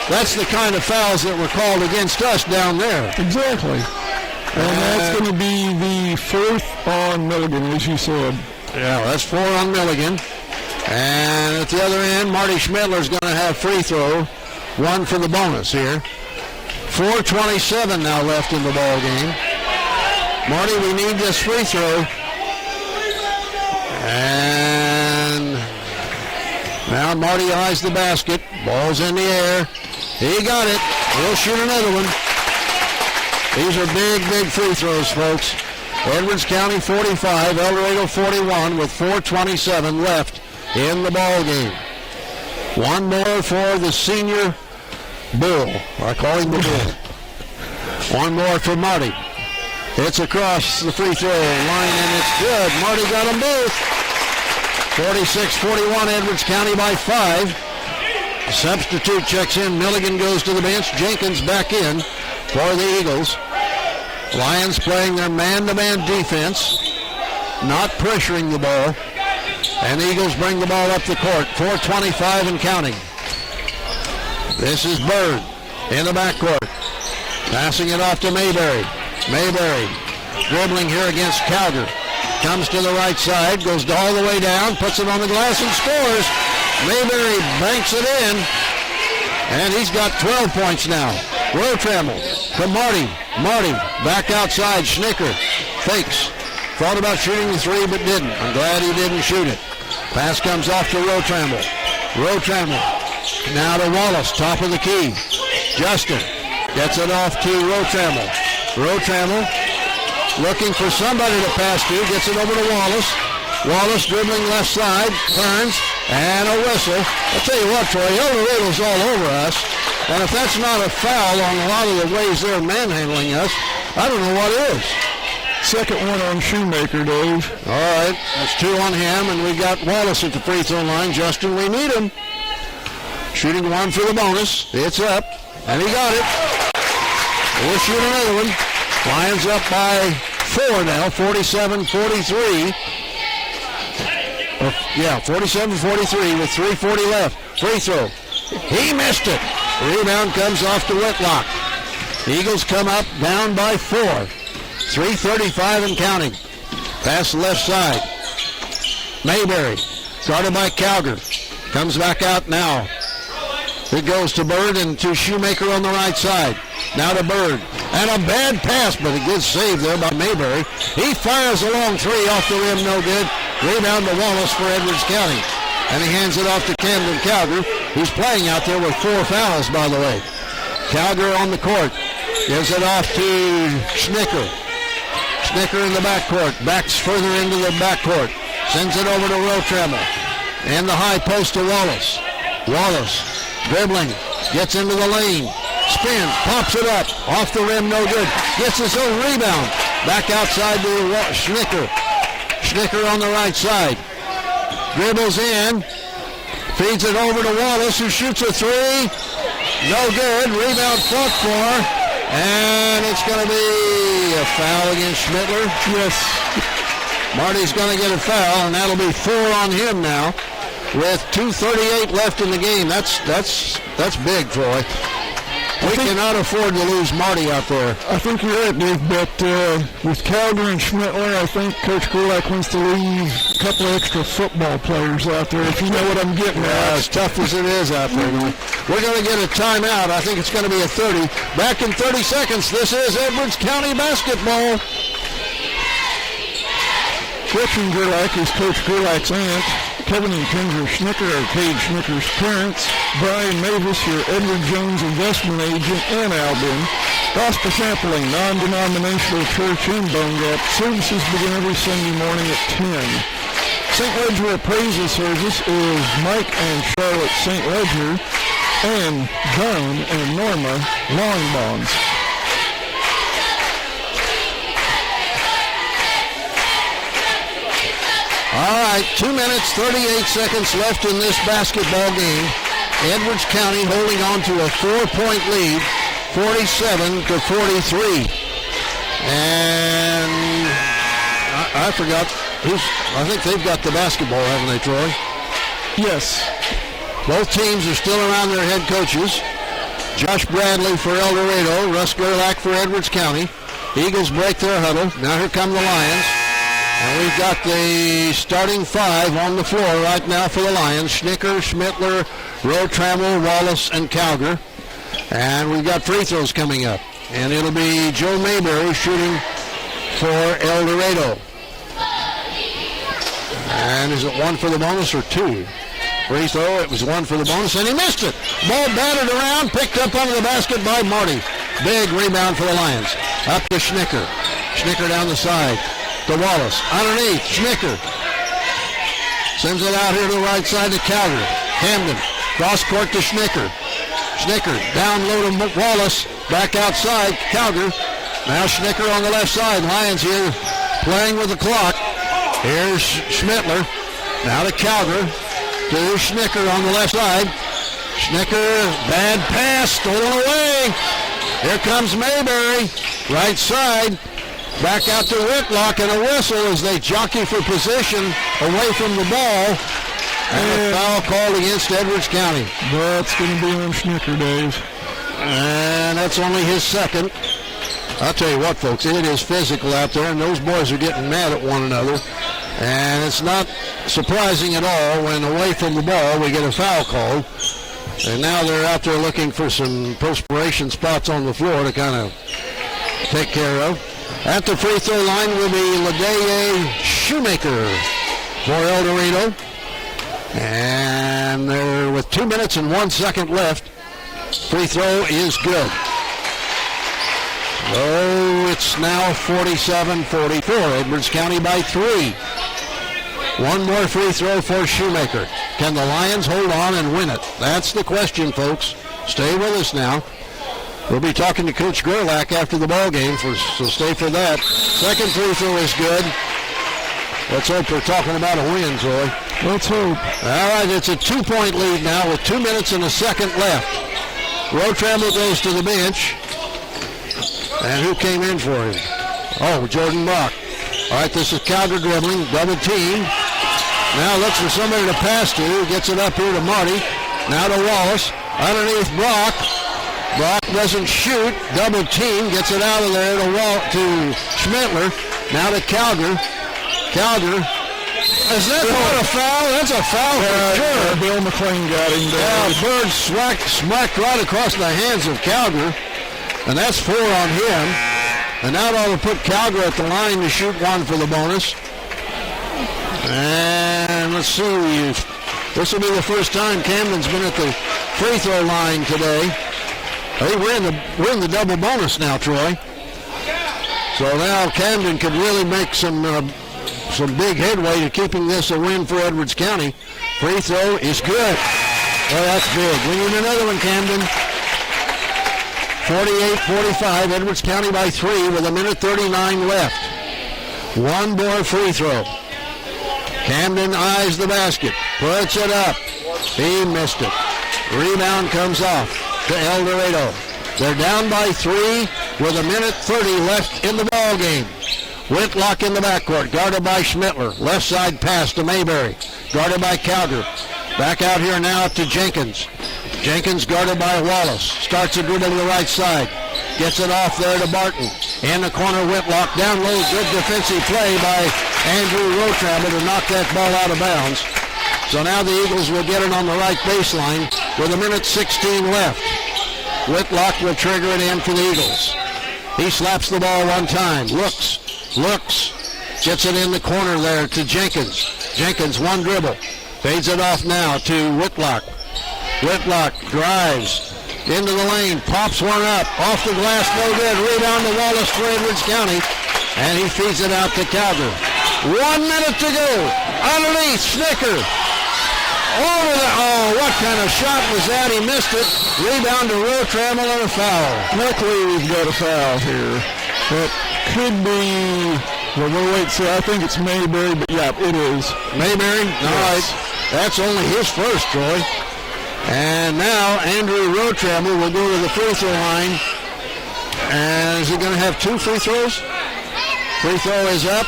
That's the kind of fouls that were called against us down there. Exactly. And that's going to be the 4th on Milligan, as you said. Yeah, that's 4 on Milligan. And at the other end, Marty Schmittler is going to have free throw. 1 for the bonus here. 4:27 now left in the ball game. Marty, we need this free throw. And now Marty eyes the basket. Ball's in the air. He got it. He'll shoot another one. These are big, big free throws, folks. Edwards County 45, Eldorado 41 with 4:27 left in the ball game. One more for the senior Bull. I call him the Bull. One more for Marty. It's across the free throw line, and it's good. Marty got them both. 46-41, Edwards County by 5. Substitute checks in. Milligan goes to the bench. Jenkins back in for the Eagles. Lions playing their man-to-man defense, not pressuring the ball. And the Eagles bring the ball up the court. 4:25 and counting. This is Bird in the backcourt. Passing it off to Mayberry. Mayberry dribbling here against Cowger. Comes to the right side, goes all the way down, puts it on the glass and scores. Mayberry banks it in, and he's got 12 points now. Rotramel to Marty. Marty back outside. Schnicker fakes. Thought about shooting the 3 but didn't. I'm glad he didn't shoot it. Pass comes off to Rotramel. Rotramel now to Wallace, top of the key. Justin gets it off to Rotramel. Rotramel looking for somebody to pass to, gets it over to Wallace. Wallace dribbling left side, turns, and a whistle. I'll tell you what, Troy, Eldorado's all over us, and if that's not a foul on a lot of the ways they're manhandling us, I don't know what is. Second one on Shoemaker, Dave. All right, that's 2 on him, and we got Wallace at the free throw line. Justin, we need him. Shooting 1 for the bonus. It's up, and he got it. We'll shoot another one. Lions up by 4 now, 47-43. 47-43 with 3:40 left. Free throw. He missed it. Rebound comes off to Whitlock. Eagles come up down by 4. 3:35 and counting. Pass the left side. Mayberry. Guarded by Cowger. Comes back out now. It goes to Bird and to Shoemaker on the right side. Now to Bird. And a bad pass, but a good save there by Mayberry. He fires a long three off the rim, no good. Rebound to Wallace for Edwards County. And he hands it off to Camden Cowger, who's playing out there with 4 fouls, by the way. Cowger on the court. Gives it off to Schnicker. Schnicker in the backcourt. Backs further into the backcourt. Sends it over to Rotramel. And the high post to Wallace. Wallace dribbling. Gets into the lane. Spins. Pops it up. Off the rim, no good. Gets his own rebound. Back outside to Schnicker. Schnicker on the right side. Dribbles in. Feeds it over to Wallace, who shoots a three. No good. Rebound fought for. And it's going to be a foul against Schmittler. Yes. Marty's going to get a foul, and that'll be 4 on him now with 2:38 left in the game. That's big, Troy. We cannot afford to lose Marty out there. I think you're right, Dave, but with Cowger and Schmittler, I think Coach Gerlach wants to leave a couple of extra football players out there, if you know what I'm getting at. As tough as it is out there. We're going to get a timeout. I think it's going to be a 30. Back in 30 seconds, this is Edwards County basketball. Coaching Gerlach is Coach Gerlach's aunt. Kevin and Kendra Schnicker are Cade Schnicker's parents. Brian Mavis, your Edward Jones investment agent in Albion. Gospel Sampling, non-denominational church in Bone Gap. Services begin every Sunday morning at 10. St. Ledger appraisal service is Mike and Charlotte St. Ledger and Don and Norma Long Bonds. All right, 2 minutes, 38 seconds left in this basketball game. Edwards County holding on to a 4-point lead, 47-43. And I forgot I think they've got the basketball, haven't they, Troy? Yes. Both teams are still around their head coaches. Josh Bradley for Eldorado, Russ Gerlach for Edwards County. Eagles break their huddle. Now here come the Lions. And we've got the starting 5 on the floor right now for the Lions. Schnicker, Schmittler, Rotramel, Wallace, and Cowger. And we've got free throws coming up. And it'll be Joe Mayberry shooting for Eldorado. And is it 1 for the bonus or 2? Free throw, it was 1 for the bonus, and he missed it. Ball batted around, picked up under the basket by Marty. Big rebound for the Lions. Up to Schnicker. Schnicker down the side. To Wallace. Underneath, Schnicker. Sends it out here to the right side to Cowger. Camden. Cross court to Schnicker. Schnicker down low to Wallace. Back outside, Cowger. Now Schnicker on the left side. Lions here playing with the clock. Here's Schmittler. Now to Cowger. To Schnicker on the left side. Schnicker, bad pass, stolen away. Here comes Mayberry. Right side. Back out to Whitlock, and a whistle as they jockey for position away from the ball. And a foul called against Edwards County. That's going to be on Schnicker, Dave. And that's only his second. I'll tell you what, folks, it is physical out there, and those boys are getting mad at one another. And it's not surprising at all when away from the ball we get a foul called. And now they're out there looking for some perspiration spots on the floor to kind of take care of. At the free throw line will be Ladaye Shoemaker for Eldorado. And they're with 2 minutes and 1 second left. Free throw is good. Oh, it's now 47-44. Edwards County by 3. One more free throw for Shoemaker. Can the Lions hold on and win it? That's the question, folks. Stay with us now. We'll be talking to Coach Gerlach after the ball game, so stay for that. Second free throw is good. Let's hope we're talking about a win, Troy. Let's hope. All right, it's a 2-point lead now with 2 minutes and a second left. Rotramel goes to the bench. And who came in for him? Oh, Jordan Brock. All right, this is Cowger dribbling, double team. Now looks for somebody to pass to. Gets it up here to Marty. Now to Wallace. Underneath Brock. Brock doesn't shoot. Double team. Gets it out of there to Schmittler. Now to Cowger. Cowger. Is that not a foul? That's a foul for sure. Bill McLean got him there. Yeah, Bird smacked right across the hands of Cowger. And that's 4 on him. And now they'll put Cowger at the line to shoot one for the bonus. And let's see. This will be the first time Camden's been at the free throw line today. We're in the double bonus now, Troy. So now Camden could really make some big headway to keeping this a win for Edwards County. Free throw is good. Well, that's big. We need another one, Camden. 48-45, Edwards County by 3 with 1:39 left. One more free throw. Camden eyes the basket, puts it up. He missed it. Rebound comes off to Eldorado. They're down by 3 with 1:30 left in the ball game. Whitlock in the backcourt, guarded by Schmittler. Left side pass to Mayberry, guarded by Cowger. Back out here now to Jenkins. Jenkins guarded by Wallace. Starts a dribble to the right side. Gets it off there to Barton. In the corner, Whitlock. Down low, good defensive play by Andrew Rotramel to knock that ball out of bounds. So now the Eagles will get it on the right baseline with 1:16 left. Whitlock will trigger it in for the Eagles. He slaps the ball one time. Looks. Gets it in the corner there to Jenkins. Jenkins, one dribble. Fades it off now to Whitlock. Whitlock drives into the lane, pops one up, off the glass, no good. Rebound to Wallace for Edwards County, and he feeds it out to Cowger. 1 minute to go. Underneath, Schnicker. What kind of shot was that? He missed it. Rebound to Rotramel and a foul. Luckily, we've got a foul here. That could be, well, we'll wait and see. I think it's Mayberry, but yeah, it is. Mayberry? All right. That's only his first, Troy. And now Andrew Rotramel will go to the free throw line. And is he going to have 2 free throws? Free throw is up.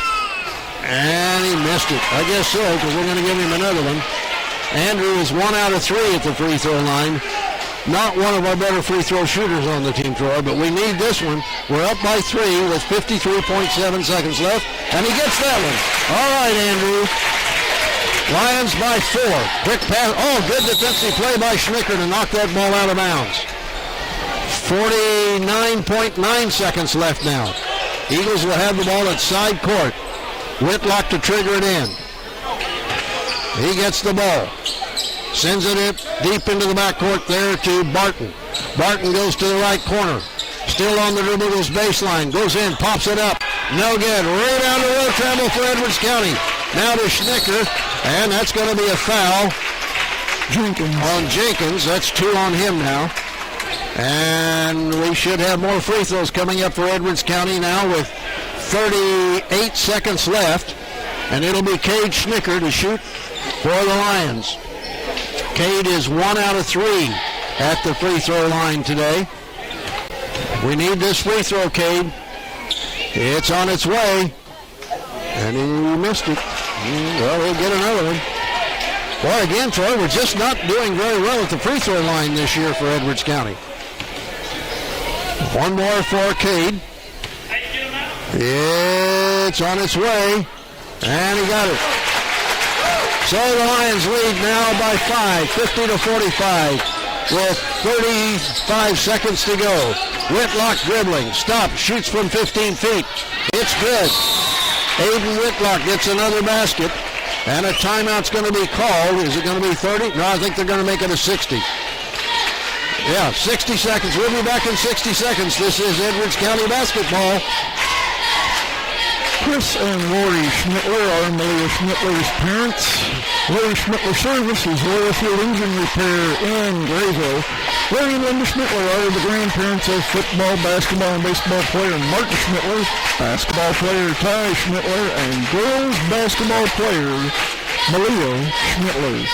And he missed it. I guess so, because we're going to give him another one. Andrew is 1 out of 3 at the free throw line. Not one of our better free throw shooters on the team, Troy, but we need this one. We're up by 3 with 53.7 seconds left. And he gets that one. All right, Andrew. Lions by 4. Quick pass. Oh, good defensive play by Schnicker to knock that ball out of bounds. 49.9 seconds left now. Eagles will have the ball at side court. Whitlock to trigger it in. He gets the ball. Sends it in deep into the backcourt there to Barton. Barton goes to the right corner. Still on the dribble, goes baseline. Goes in, pops it up. No good. Rebound to Rotramel for Edwards County. Now to Schnicker, and that's going to be a foul on Jenkins. That's 2 on him now. And we should have more free throws coming up for Edwards County now with 38 seconds left. And it'll be Cade Schnicker to shoot for the Lions. Cade is 1 out of 3 at the free throw line today. We need this free throw, Cade. It's on its way. And he missed it. Well, we'll get another one. Boy, again, Troy, we're just not doing very well at the free throw line this year for Edwards County. One more for Cade. It's on its way. And he got it. So the Lions lead now by 5, 50-45, with 35 seconds to go. Whitlock dribbling, stops, shoots from 15 feet. It's good. Aiden Whitlock gets another basket, and a timeout's going to be called. Is it going to be 30? No, I think they're going to make it a 60. Yeah, 60 seconds. We'll be back in 60 seconds. This is Edwards County basketball. Chris and Lori Schmittler are Malia Schmittler's parents. Lori Schmittler Service is oil field engine repair in Grayville. Lori and Linda Schmittler are the grandparents of football, basketball, and baseball player Marty Schmittler, basketball player Ty Schmittler, and girls basketball player Malia Schmittler.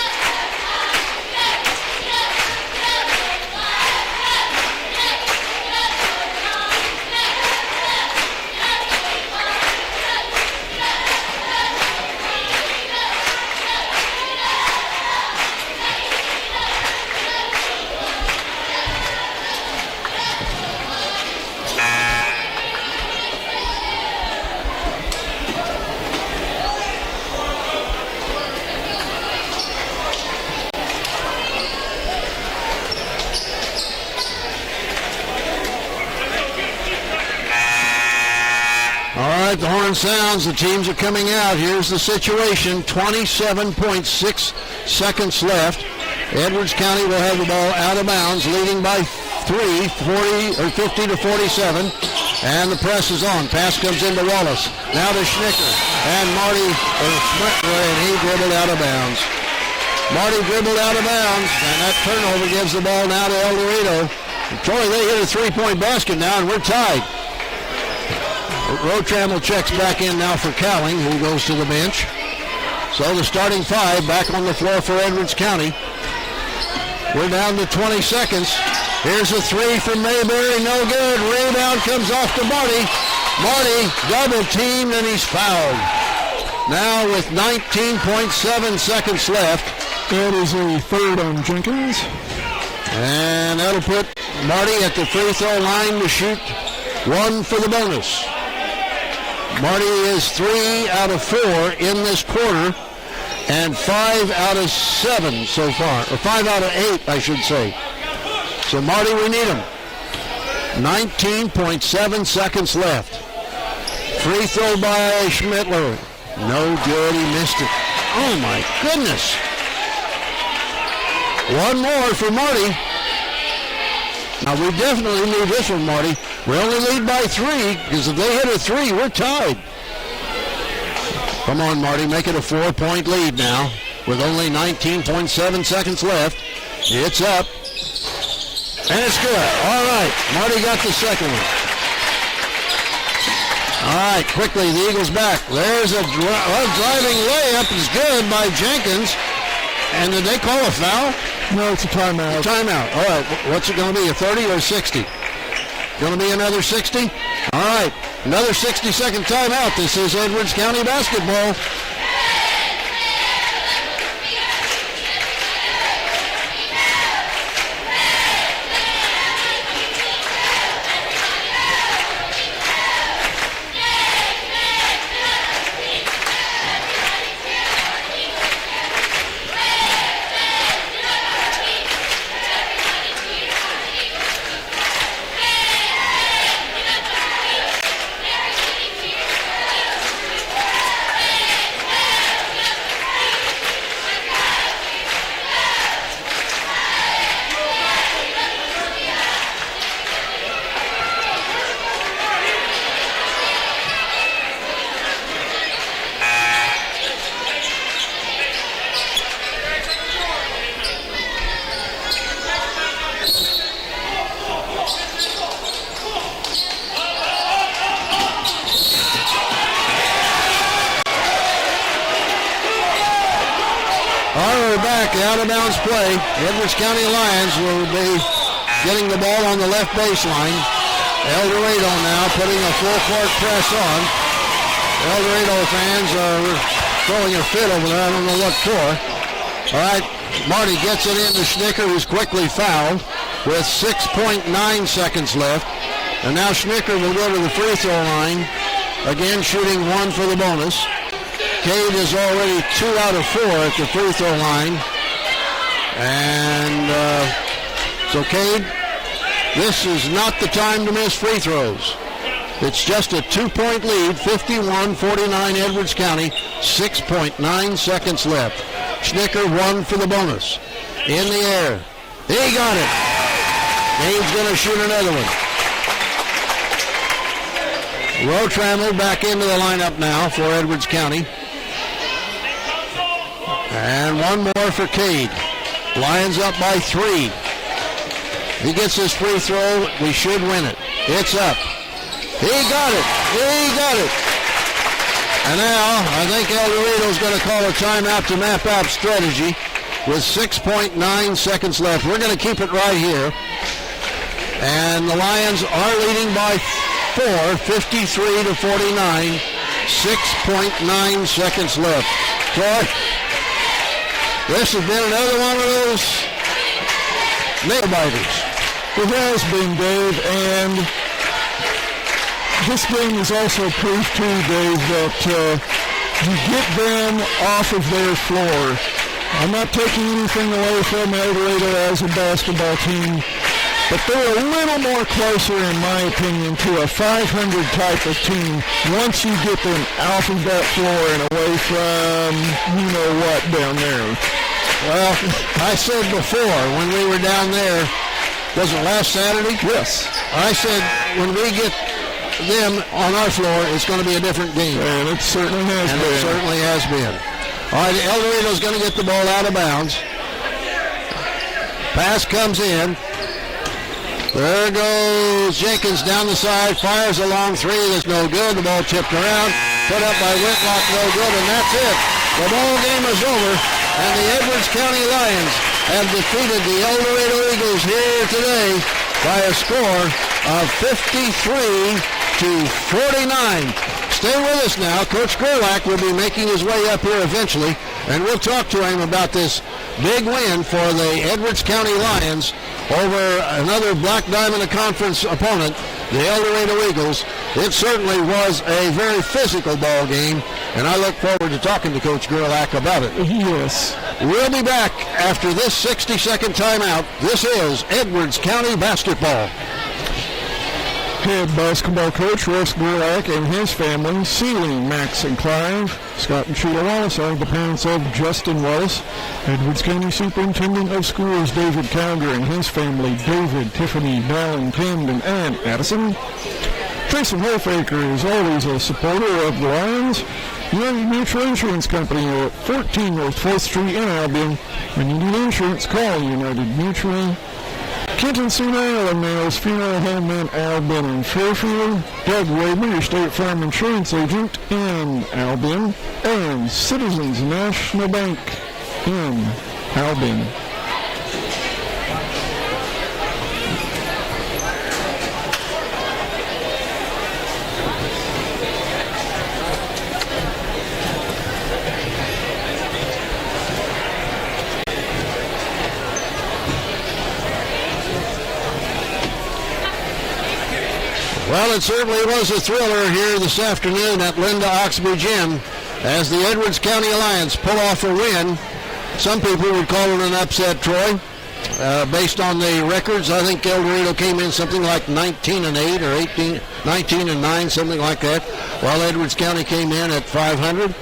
horn sounds. The teams are coming out. Here's the situation. 27.6 seconds left. Edwards County will have the ball out of bounds, leading by 50 to 47. And the press is on. Pass comes into Wallace. Now to Schnicker. And Marty Schmittler, and he dribbled out of bounds. Marty dribbled out of bounds, and that turnover gives the ball now to Eldorado. Troy, they hit a three-point basket now, and we're tied. Rotramel checks back in now for Cowling, who goes to the bench. So the starting five back on the floor for Edwards County. We're down to 20 seconds. Here's a three from Mayberry, no good. Rebound comes off to Marty. Marty double-teamed, and he's fouled. Now with 19.7 seconds left. That is a third on Jenkins. And that'll put Marty at the free throw line to shoot one for the bonus. Marty is 3 out of 4 in this quarter and 5 out of 7 so far, or 5 out of 8, I should say. So Marty, we need him. 19.7 seconds left. Free throw by Schmittler. No good, he missed it. Oh my goodness. One more for Marty. Now we definitely need this one, Marty. We only lead by 3, because if they hit a 3, we're tied. Come on, Marty, make it a 4-point lead now with only 19.7 seconds left. It's up. And it's good. All right, Marty got the second one. All right, quickly, the Eagles back. There's a driving layup. Is good by Jenkins. And did they call a foul? No, it's a timeout. Timeout. All right, what's it going to be, a 30 or 60? Going to be another 60? All right, another 60-second timeout. This is Edwards County basketball. Out-of-bounds play. Edwards County Lions will be getting the ball on the left baseline. Eldorado now putting a full-court press on. Eldorado fans are throwing a fit over there. I don't know what for. All right, Marty gets it into Schnicker, who's quickly fouled with 6.9 seconds left. And now Schnicker will go to the free throw line, again shooting one for the bonus. Cade is already 2 out of 4 at the free throw line. And so Cade, this is not the time to miss free throws. It's just a 2-point lead, 51-49 Edwards County, 6.9 seconds left. Schnicker one for the bonus. In the air. He got it. Cade's going to shoot another one. Rotramel back into the lineup now for Edwards County. And one more for Cade. Lions up by 3. He gets his free throw. We should win it. It's up. He got it. He got it. And now I think Eldorado's going to call a timeout to map out strategy with 6.9 seconds left. We're going to keep it right here. And the Lions are leading by 4, 53-49. 6.9 seconds left. Troy, this has been another one of those nail-biters. It has been, Dave, and this game is also proof too, Dave, that you get them off of their floor. I'm not taking anything away from Eldorado as a basketball team, but they're a little more closer, in my opinion, to a 500 type of team once you get them off of that floor and away from you-know-what down there. Well, I said before when we were down there, was it last Saturday? Yes. I said when we get them on our floor, it's going to be a different game. And it certainly has been. It certainly has been. All right, Eldorado's going to get the ball out of bounds. Pass comes in. There goes Jenkins down the side, fires a long three. That's no good. The ball tipped around. Put up by Whitlock, no good, and that's it. The ball game is over, and the Edwards County Lions have defeated the Eldorado Eagles here today by a score of 53-49. Stay with us now. Coach Gerlach will be making his way up here eventually, and we'll talk to him about this big win for the Edwards County Lions over another Black Diamond Conference opponent, the Eldorado Eagles. It certainly was a very physical ball game, and I look forward to talking to Coach Gerlach about it. Yes. We'll be back after this 60-second timeout. This is Edwards County basketball. Head basketball coach Russ Gerlach and his family, Seeley, Max, and Clive. Scott and Sheila Wallace are the parents of Justin Wallace. Edwards County Superintendent of Schools David Cowger and his family, David, Tiffany, Dallin, Camden, and Addison. Jason Holfaker is always a supporter of the Lions. United Mutual Insurance Company at 14 North 4th Street in Albion. When you need insurance, call United Mutual. Kenton Sunil and Nails Funeral Home in Albion and Fairfield. Doug Weber, your State Farm Insurance Agent in Albion. And Citizens National Bank in Albion. Well, it certainly was a thriller here this afternoon at Linda Oxby Gym as the Edwards County Lions pull off a win. Some people would call it an upset, Troy. Based on the records, I think Eldorado came in something like 19-8 or 19-9, something like that, while Edwards County came in at 500.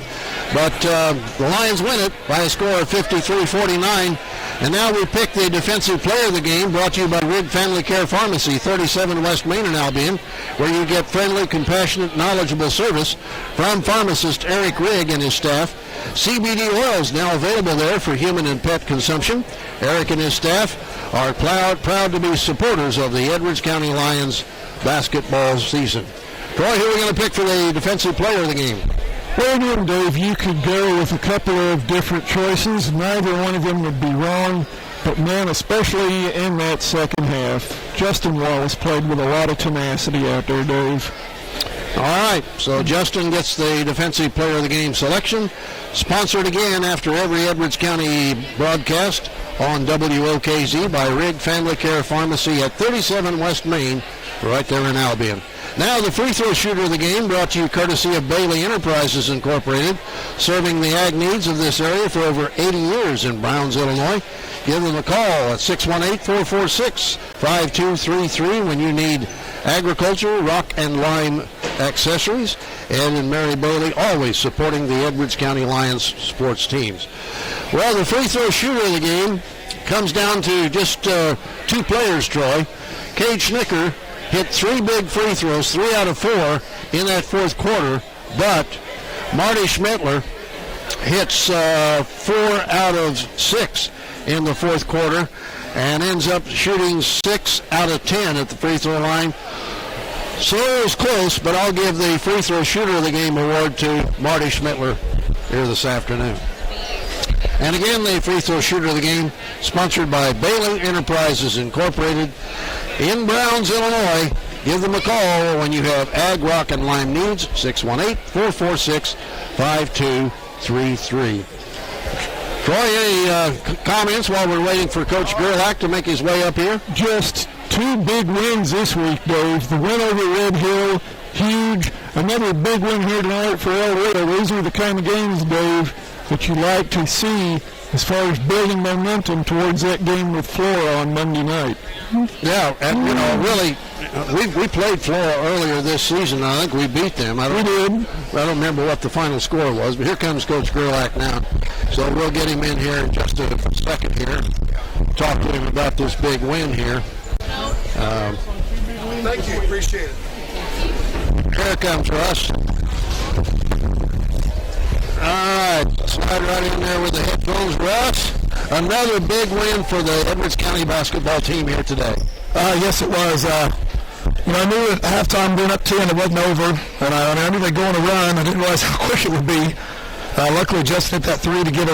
But the Lions win it by a score of 53-49. And now we pick the defensive player of the game, brought to you by Rigg Family Care Pharmacy, 37 West Main in Albion, where you get friendly, compassionate, knowledgeable service from pharmacist Eric Rigg and his staff. CBD oils now available there for human and pet consumption. Eric and his staff are proud to be supporters of the Edwards County Lions basketball season. Troy, who are we going to pick for the defensive player of the game? Well, again, Dave, you could go with a couple of different choices. Neither one of them would be wrong. But, man, especially in that second half, Justin Wallace played with a lot of tenacity out there, Dave. All right, so Justin gets the defensive player of the game selection. Sponsored again after every Edwards County broadcast on WOKZ by Rigg Family Care Pharmacy at 37 West Main, right there in Albion. Now the free throw shooter of the game, brought to you courtesy of Bailey Enterprises Incorporated, serving the ag needs of this area for over 80 years in Browns, Illinois. Give them a call at 618-446-5233 when you need agriculture, rock and lime accessories. Ed and Mary Bailey always supporting the Edwards County Lions sports teams. Well, the free throw shooter of the game comes down to just two players, Troy. Cade Schnicker hit three big free throws, 3 out of 4 in that fourth quarter, but Marty Schmittler hits 4 out of 6 in the fourth quarter and ends up shooting 6 out of 10 at the free throw line. So it was close, but I'll give the free throw shooter of the game award to Marty Schmittler here this afternoon. And again, the free throw shooter of the game, sponsored by Bailey Enterprises Incorporated in Browns, Illinois. Give them a call when you have ag, rock, and lime needs, 618-446-5233. Troy, any comments while we're waiting for Coach Gerlach to make his way up here? Just two big wins this week, Dave. The win over Red Hill, huge. Another big win here tonight for Eldorado. These are the kind of games, Dave, that you like to see as far as building momentum towards that game with Flora on Monday night? Yeah, and really, we played Flora earlier this season. I think we beat them. I don't remember what the final score was, but here comes Coach Gerlach now. So we'll get him in here in just a second here. Talk to him about this big win here. Thank you, appreciate it. Here comes Russ. All right, slide right in there with the headphones. Russ, another big win for the Edwards County basketball team here today. Yes, it was. I knew at halftime going up 10 it wasn't over, and I knew they'd go on a run. I didn't realize how quick it would be. Luckily, Justin hit that three to get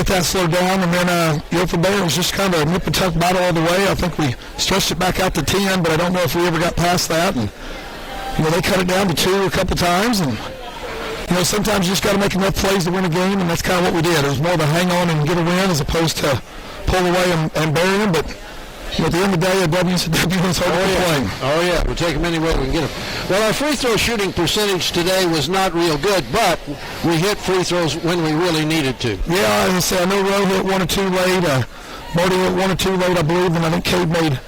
that slowed down, and then from there it was just kind of a nip and tuck battle all the way. I think we stretched it back out to 10, but I don't know if we ever got past that. And they cut it down to 2 a couple times, and sometimes you just got to make enough plays to win a game, and that's kind of what we did. It was more of a hang on and get a win as opposed to pull away and bury them. But at the end of the day, a W is a W and it's hard to play. Oh, yeah. We'll take them any way we can get them. Well, our free throw shooting percentage today was not real good, but we hit free throws when we really needed to. Yeah, as I say, I know Roe hit 1 or 2 late. Marty hit 1 or 2 late, I believe, and I think Cade made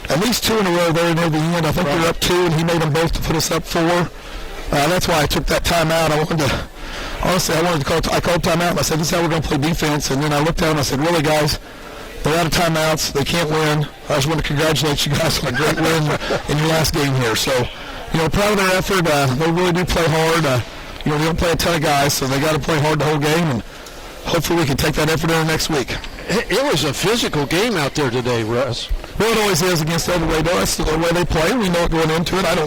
at least 2 in a row there near the end. I think we were up 2, and he made them both to put us up 4. That's why I took that timeout. I called timeout, and I said, this is how we're going to play defense. And then I looked down and I said, really, guys, they're out of timeouts. They can't win. I just want to congratulate you guys on a great win in your last game here. So, proud of their effort. They really do play hard. They don't play a ton of guys, so they got to play hard the whole game. And hopefully we can take that effort in next week. It was a physical game out there today, Russ. Well, it always is against Eldorado. That's the way they play. We know it going into it. I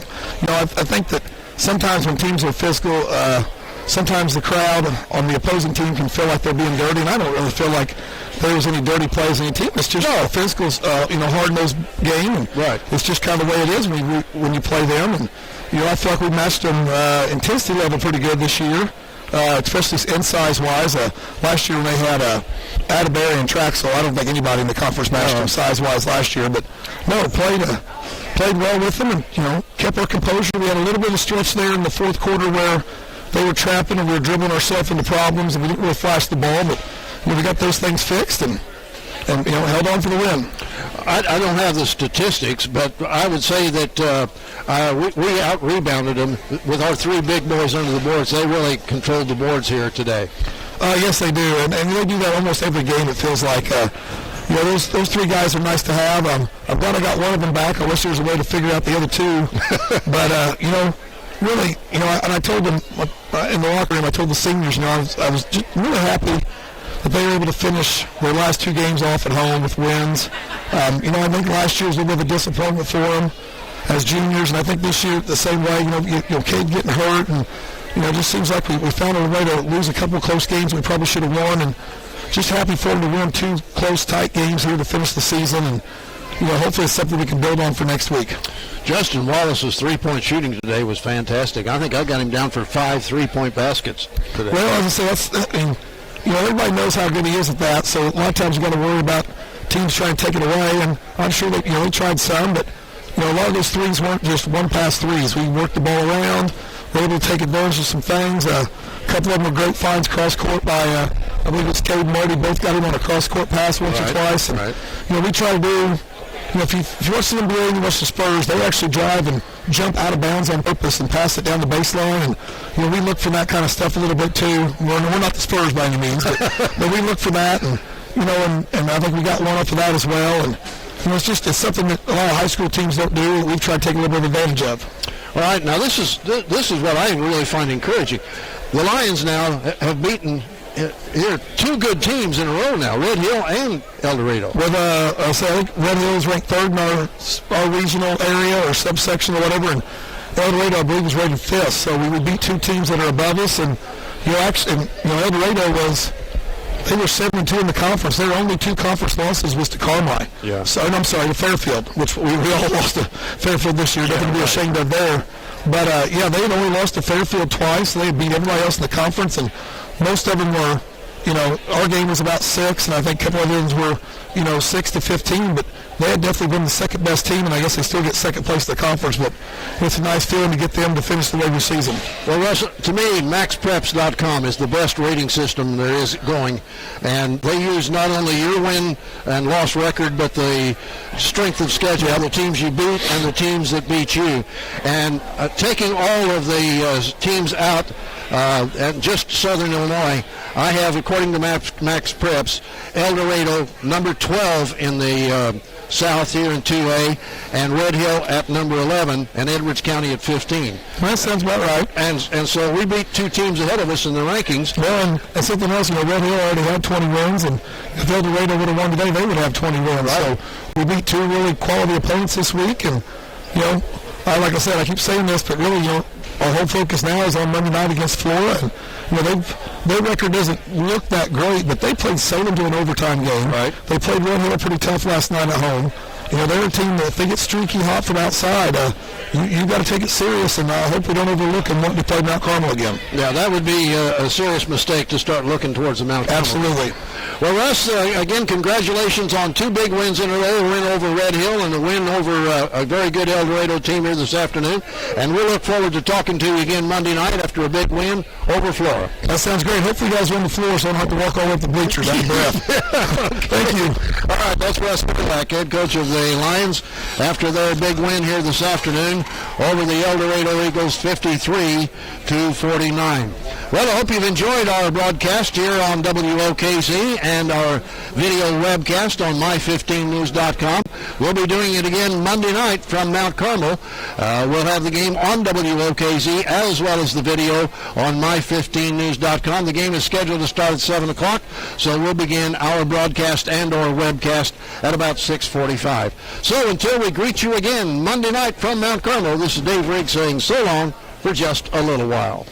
think that sometimes when teams are physical, sometimes the crowd on the opposing team can feel like they're being dirty, and I don't really feel like there was any dirty plays in any team. It's just a physical, hard-nosed game, and it's just kind of the way it is when you play them. And I feel like we matched them intensity level pretty good this year, especially in size-wise. Last year when they had Atterbury and Traxel, I don't think anybody in the conference matched them size-wise last year, but no, played well with them and kept our composure. We had a little bit of stretch there in the fourth quarter where they were trapping and we were dribbling ourselves into problems, and we didn't really flash the ball, but we got those things fixed and held on for the win. I don't have the statistics, but I would say that we out-rebounded them with our 3 big boys under the boards. They really controlled the boards here today. Yes, they do, and they do that almost every game. It feels like those 3 guys are nice to have. I'm glad I got one of them back. I wish there was a way to figure out the other 2, but really, and I told them in the locker room, I told the seniors, I was just really happy that they were able to finish their last 2 games off at home with wins. I think last year was a little bit of a disappointment for them as juniors, and I think this year the same way. Cade getting hurt, and it just seems like we found a way to lose a couple of close games we probably should have won, and just happy for them to win 2 close, tight games here to finish the season, and hopefully it's something we can build on for next week. Justin Wallace's 3-point shooting today was fantastic. I think I got him down for 5 3-point baskets today. Well, as I say, everybody knows how good he is at that, so a lot of times you got to worry about teams trying to take it away, and I'm sure that, he tried some, but, a lot of those threes weren't just one-pass threes. We worked the ball around, were able to take advantage of some things. A couple of them were great finds cross-court by, I believe it's Cade and Marty, both got him on a cross-court pass once or twice, and, we try to do, if you watch the NBA and you watch the Spurs, they actually drive and jump out of bounds on purpose and pass it down the baseline. And we look for that kind of stuff a little bit too. We're not the Spurs by any means, but we look for that, and and I think we got one off of that as well. And it's something that a lot of high school teams don't do. We've tried to take a little bit of advantage of. All right, now this is what I really find encouraging. The Lions now have beaten here 2 good teams in a row now, Red Hill and Eldorado. With I think Red Hill is ranked 3rd in our regional area or subsection or whatever, and Eldorado I believe is rated 5th. So we would beat 2 teams that are above us, and Eldorado they were 7-2 in the conference. Their only 2 conference losses was to Carmi. Yeah. So I'm sorry, to Fairfield, which we all lost to Fairfield this year. Nothing to be ashamed of there. But they had only lost to Fairfield twice. They had beat everybody else in the conference, and most of them were, our game was about 6, and I think a couple of others were, 6 to 15. But they had definitely been the second best team, and I guess they still get second place in the conference, but it's a nice feeling to get them to finish the regular season. Well, Russ, to me, MaxPreps.com is the best rating system there is going, and they use not only your win and loss record, but the strength of schedule, the teams you beat and the teams that beat you. And taking all of the teams out, and just Southern Illinois, I have, according to Max Preps, Eldorado number 12 in the South here in 2A, and Red Hill at number 11, and Edwards County at 15. That sounds about right. And so we beat two teams ahead of us in the rankings. Well, and something else, Red Hill already had 20 wins, and if Eldorado would have won today, they would have 20 wins. Right. So we beat two really quality opponents this week, and, like I said, I keep saying this, but really, our whole focus now is on Monday night against Flora, and their record doesn't look that great, but they played Salem to an overtime game. Right. They played Red Hill pretty tough last night at home. They're a team that if they get streaky hot from outside, you got to take it serious, and I hope we don't overlook them wanting to play Mount Carmel again. Yeah, that would be a serious mistake to start looking towards the Mount Carmel. Absolutely. Well, Russ, again, congratulations on two big wins in a row, a win over Red Hill and a win over a very good Eldorado team here this afternoon. And we'll look forward to talking to you again Monday night after a big win over Flora. That sounds great. Hopefully you guys win the floor so I don't have to walk all the way up the bleachers out of breath. Thank you. All right, that's Russ Whitlock, head coach of the Lions, after their big win here this afternoon over the Eldorado Eagles, 53-49. Well, I hope you've enjoyed our broadcast here on WOKZ and our video webcast on my15news.com. We'll be doing it again Monday night from Mount Carmel. We'll have the game on WOKZ as well as the video on my15news.com. The game is scheduled to start at 7 o'clock, so we'll begin our broadcast and or webcast at about 6:45. So until we greet you again Monday night from Mount Carmel, this is Dave Riggs saying so long for just a little while.